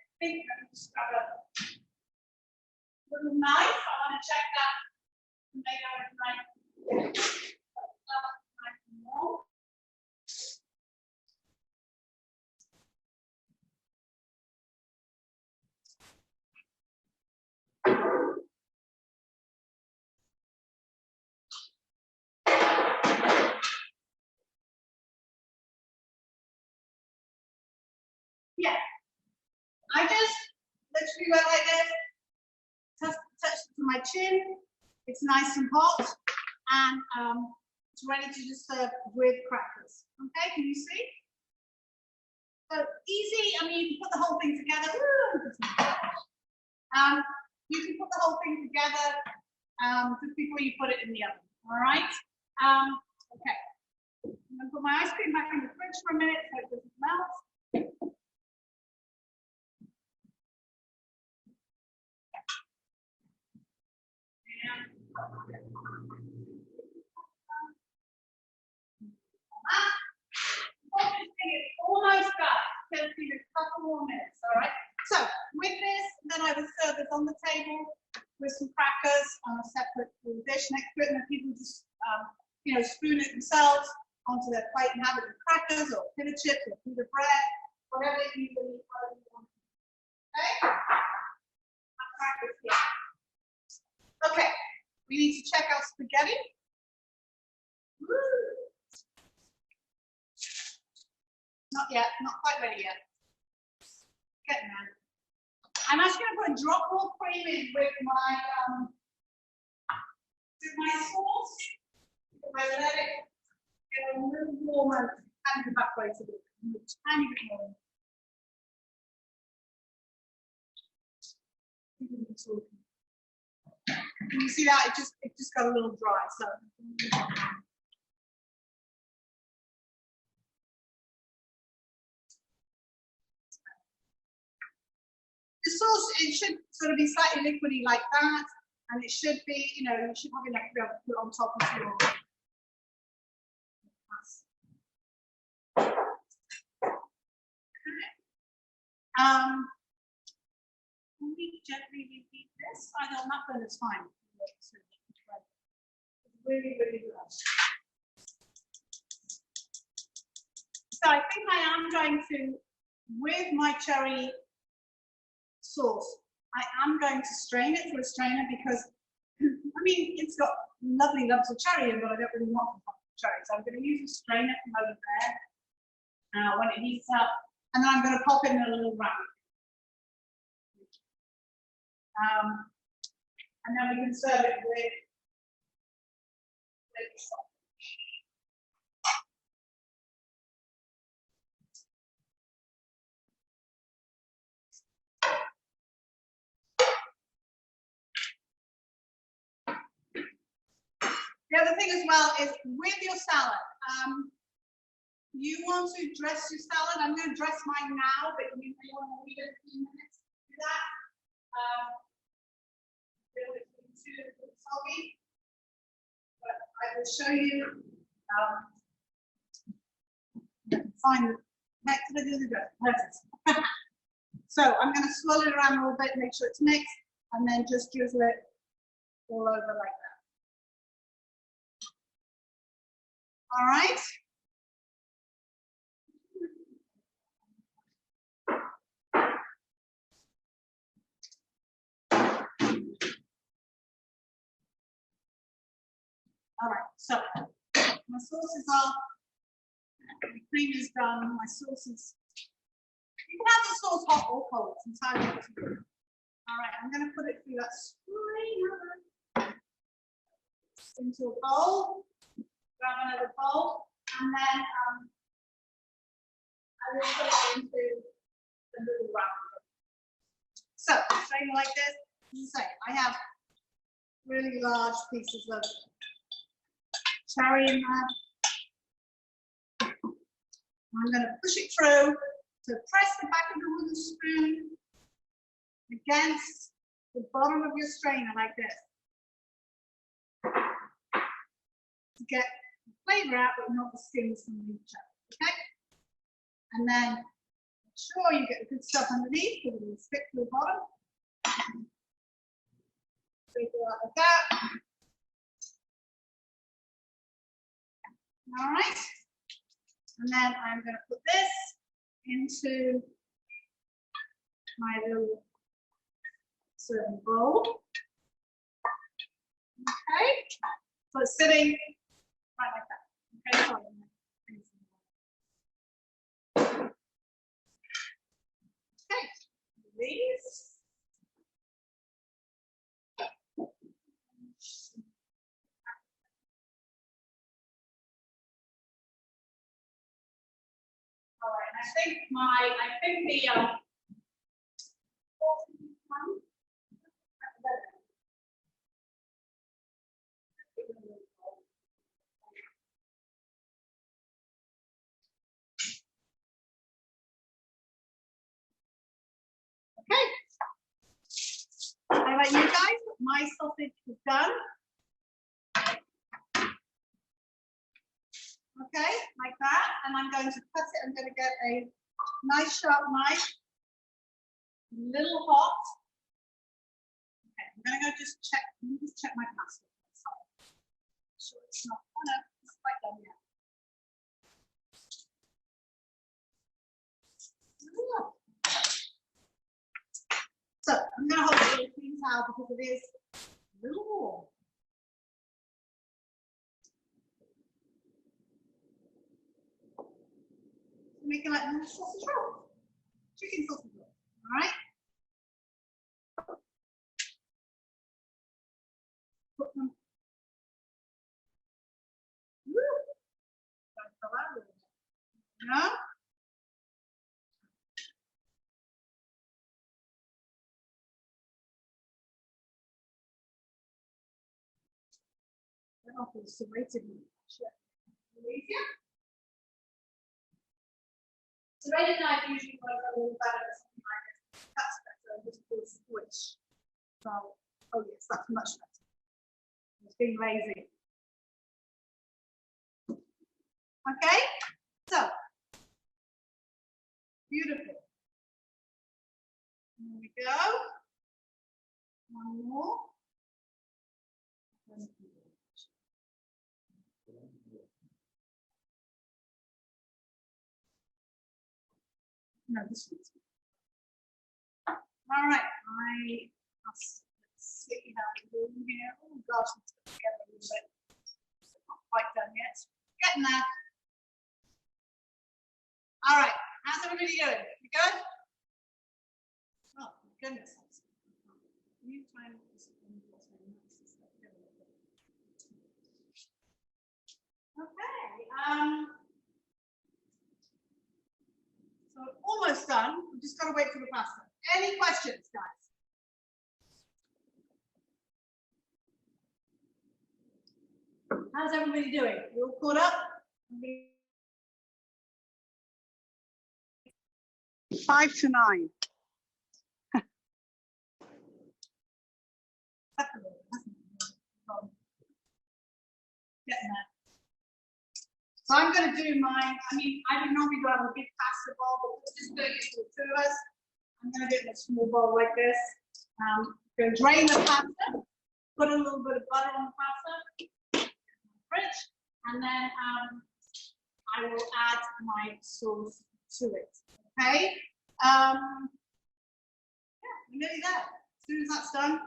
I think I'm just grab a little knife. I want to check that tomato knife. Nice and warm. Yeah, I just literally went like this, touch it to my chin. It's nice and hot, and it's ready to just serve with crackers. Okay, can you see? So easy. I mean, you can put the whole thing together. You can put the whole thing together just before you put it in the oven. All right. Okay. I'm going to put my ice cream back in the fridge for a minute so it doesn't melt. Almost done. Just need a couple more minutes, all right? So with this, then I would serve this on the table with some crackers on a separate dish next to it, and then people just, spoon it themselves onto their plate and have it with crackers or pita chips or pita bread, whatever you want. Okay? Crackers here. Okay, we need to check our spaghetti. Woo. Not yet, not quite ready yet. Getting there. I'm actually going to put a drop more cream in with my sauce. I let it get a little warmer and evaporate a bit. A tiny bit more. Can you see that? It just got a little dry. So. The sauce, it should sort of be slightly liquidy like that, and it should be, you should have enough to be able to put on top of your. Can we gently repeat this? I don't know, it's fine. It's really, really good. So I think I am going to, with my cherry sauce, I am going to strain it through a strainer because, I mean, it's got lovely lumps of cherry in, but I don't really want the cherry. So I'm going to use a strainer from over there when it heats up, and then I'm going to pop it in a little round. And then we can serve it with salt. The other thing as well is with your salad, you want to dress your salad. I'm going to dress mine now, but you may want to leave it a few minutes to do that. It's too soggy, but I will show you Find the next to the good. So I'm going to swirl it around a little bit, make sure it's mixed, and then just drizzle it all over like that. All right. All right, so my sauces are, the cream is done, my sauces. You can have the sauce hot or cold, it's entirely up to you. All right, I'm going to put it through that strainer into a bowl, grab another bowl, and then I will put it into the little wrap. So, strainer like this, as I say, I have really large pieces of cherry in there. I'm going to push it through to press the back of the wooden spoon against the bottom of your strainer like this to get the flavor out but not the skins from each other. Okay? And then make sure you get the good stuff underneath, because it will stick to the bottom. So you go out like that. All right. And then I'm going to put this into my little serving bowl. Okay. So it's sitting right like that. Okay. Sorry. Okay. These. All right, and I think the okay. How about you guys? My sausage is done. Okay, like that, and I'm going to cut it. I'm going to get a nice sharp knife, a little hot. Okay, I'm going to go just check. Let me just check my pasta. Sure, it's not. Oh no, it's quite done yet. So I'm going to hold it with a clean towel because it is a little warm. Making like little sausage rolls, chicken sausage rolls. All right. Put them. Woo. Don't fall out with it. No. That often serrated me. Easier. Serrated knife usually works a little better than something like this. That's better. Just do a switch. So, oh yes, that's much better. It's being lazy. Okay, so beautiful. There we go. One more. No, this one's good. All right, let's see how we're doing here. Oh gosh, let's put it together a little bit. It's not quite done yet. Getting there. All right, how's everybody doing? You good? Oh, my goodness. New time. Okay. So almost done. We've just got to wait for the pasta. Any questions, guys? How's everybody doing? You all caught up? 5 to 9. Getting there. So I'm going to do mine. I mean, I would normally go have a big pasta bowl, but we're just doing it for the two of us. I'm going to do it in a small bowl like this. Going to drain the pasta, put a little bit of butter on the pasta, fridge, and then I will add my sauce to it. Okay. Yeah, we're nearly there. As soon as that's done,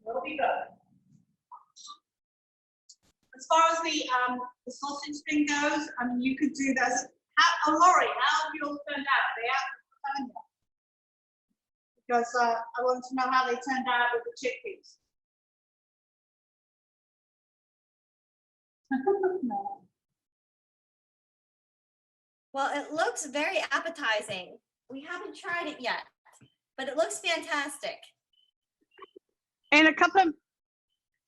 we'll be good. As far as the sausage thing goes, I mean, you could do that. Laurie, how have you all turned out? Are they out? Because I wanted to know how they turned out with the chickpeas. No. Well, it looks very appetizing. We haven't tried it yet, but it looks fantastic. In a couple of,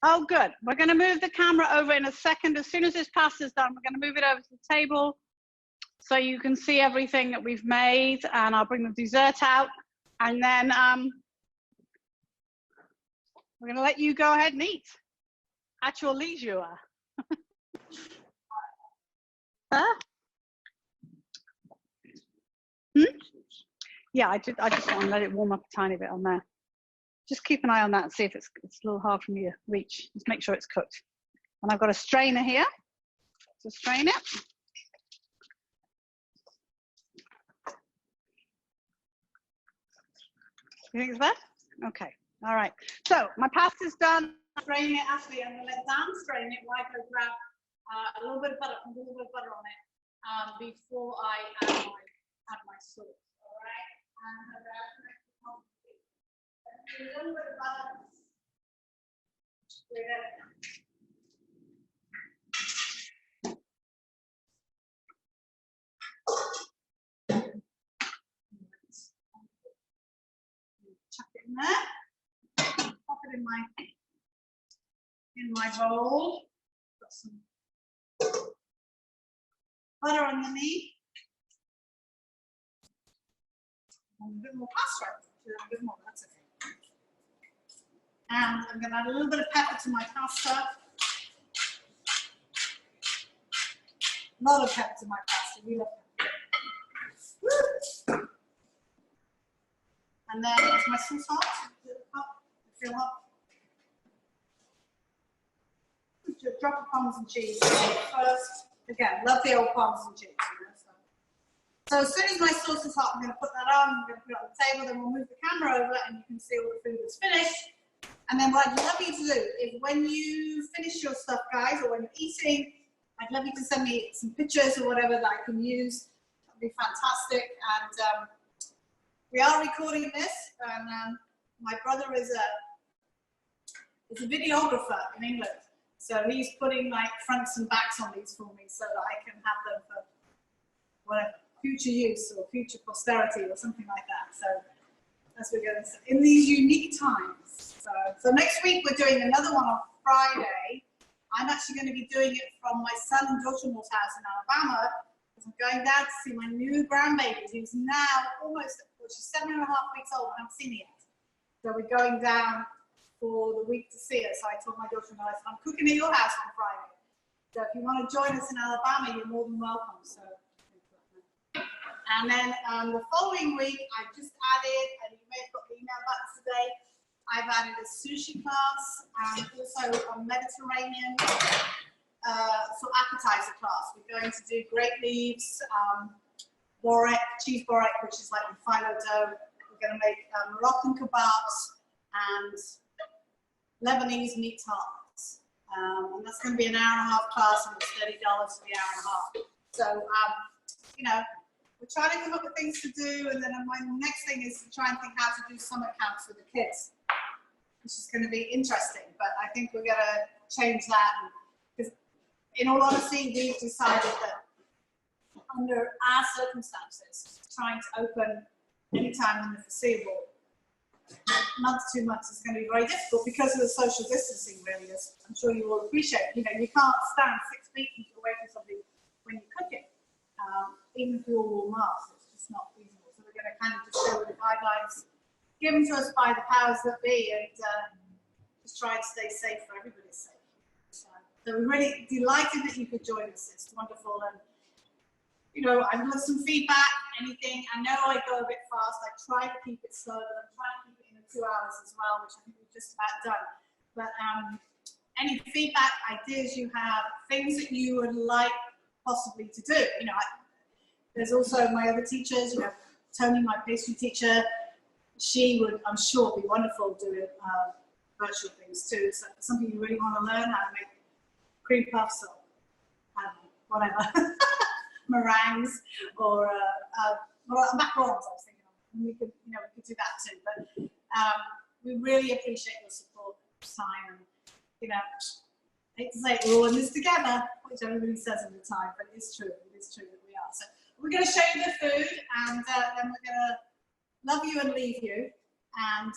oh good. We're gonna move the camera over in a second. As soon as this pasta's done, we're gonna move it over to the table so you can see everything that we've made, and I'll bring the dessert out. And then we're gonna let you go ahead and eat at your leisure. Huh? Yeah, I just want to let it warm up a tiny bit on there. Just keep an eye on that and see if it's a little hard from your reach. Just make sure it's cooked. And I've got a strainer here to strain it. You think it's there? Okay. All right. So my pasta's done. Strain it. Actually, I'm going to let Dan strain it while I go grab a little bit of butter on it before I add my sauce. All right. And a little bit of butter with it. Chuck it in there. Pop it in my bowl. Got some butter underneath. And a bit more pasta. A bit more. That's okay. And I'm going to add a little bit of pepper to my pasta. A lot of pepper to my pasta. We love pepper. And then is my sauce hot? I feel hot. Just drop of Parmesan cheese first. Again, love the old Parmesan cheese. So as soon as my sauce is hot, I'm going to put that on. I'm going to put it on the table. Then we'll move the camera over, and you can see all the food is finished. And then what I'd love you to do is when you finish your stuff, guys, or when you're eating, I'd love you to send me some pictures or whatever that I can use. That'd be fantastic. And we are recording this, and my brother is a videographer in England. So he's putting like fronts and backs on these for me so that I can have them for whatever, future use or future posterity or something like that. So that's what we're going to say. In these unique times. So next week we're doing another one on Friday. I'm actually going to be doing it from my son and daughter-in-law's house in Alabama, because I'm going down to see my new grandbaby, who's now almost, well, she's 7.5 weeks old. I haven't seen her yet. So we're going down for the week to see her. So I told my daughter-in-law, I said, I'm cooking at your house on Friday. So if you want to join us in Alabama, you're more than welcome. So, and then the following week, I just added, and you may have got the email buttons today, I've added a sushi class and also a Mediterranean appetizer class. We're going to do grape leaves, borek, cheese borek, which is like a phyllo dough. We're going to make Moroccan kebabs and Lebanese meat tartlets. And that's going to be an hour-and-a-half class, and it's $30 for the hour and a half. So, you know, we're trying to come up with things to do, and then my next thing is to try and think how to do summer camps with the kids, which is going to be interesting. But I think we're going to change that, because in all honesty, we've decided that under our circumstances, trying to open anytime in the foreseeable month, 2 months is going to be very difficult because of the social distancing, really, as I'm sure you will appreciate. You know, you can't stand 6 feet away from somebody when you're cooking. Even if we all wore masks, it's just not feasible. So we're going to kind of just go with the guidelines given to us by the powers that be, and just try and stay safe for everybody's sake. So So we're really delighted that you could join us. It's wonderful. And, you know, I've got some feedback, anything. I know I go a bit fast. I try to keep it slow, but I'm trying to keep it in the 2 hours as well, which I think we're just about done. But any feedback, ideas you have, things that you would like possibly to do. You know, there's also my other teachers, you know, Tony, my pastry teacher, she would, I'm sure, be wonderful doing virtual things too. So something you really want to learn, how to make cream puffs or whatever, meringues or macarons, I was thinking of. And we could, you know, we could do that too. But we really appreciate your support this time. And, you know, I hate to say it, we're all in this together, which everybody says all the time, but it's true. It is true that we are. So we're going to show you the food, and then we're going to love you and leave you, and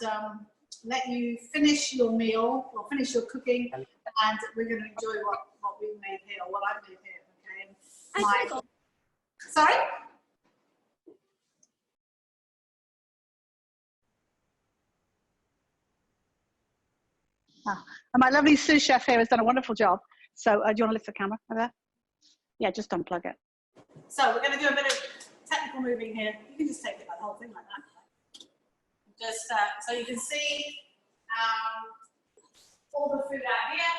let you finish your meal or finish your cooking, and we're going to enjoy what we've made here, or what I've made here. Okay. And sorry. And my lovely sous chef here has done a wonderful job. So do you want to lift the camera over there? Yeah, just unplug it. So we're going to do a bit of technical moving here. You can just take it, the whole thing like that. Just so you can see all the food out here.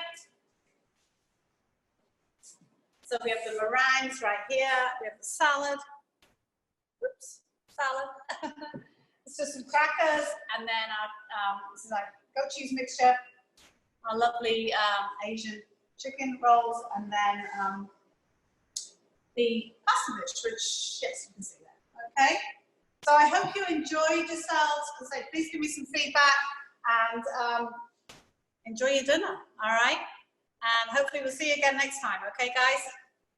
So we have the meringues right here. We have the salad. Oops, salad. It's just some crackers, and then this is our goat cheese mixture. Our lovely Asian chicken rolls, and then the pasta dish, which, yes, you can see that. Okay? So I hope you enjoyed yourselves. As I say, please give me some feedback, and enjoy your dinner, all right? And hopefully we'll see you again next time. Okay, guys?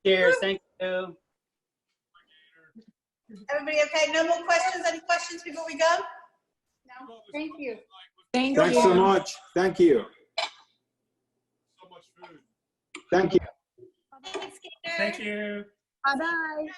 Cheers. Thank you. Everybody okay? No more questions? Any questions before we go? No? Thank you. Thank Thanks you. so much. Thank you. So much food. Thank you. Thanks, Gator. Thank you. Bye-bye.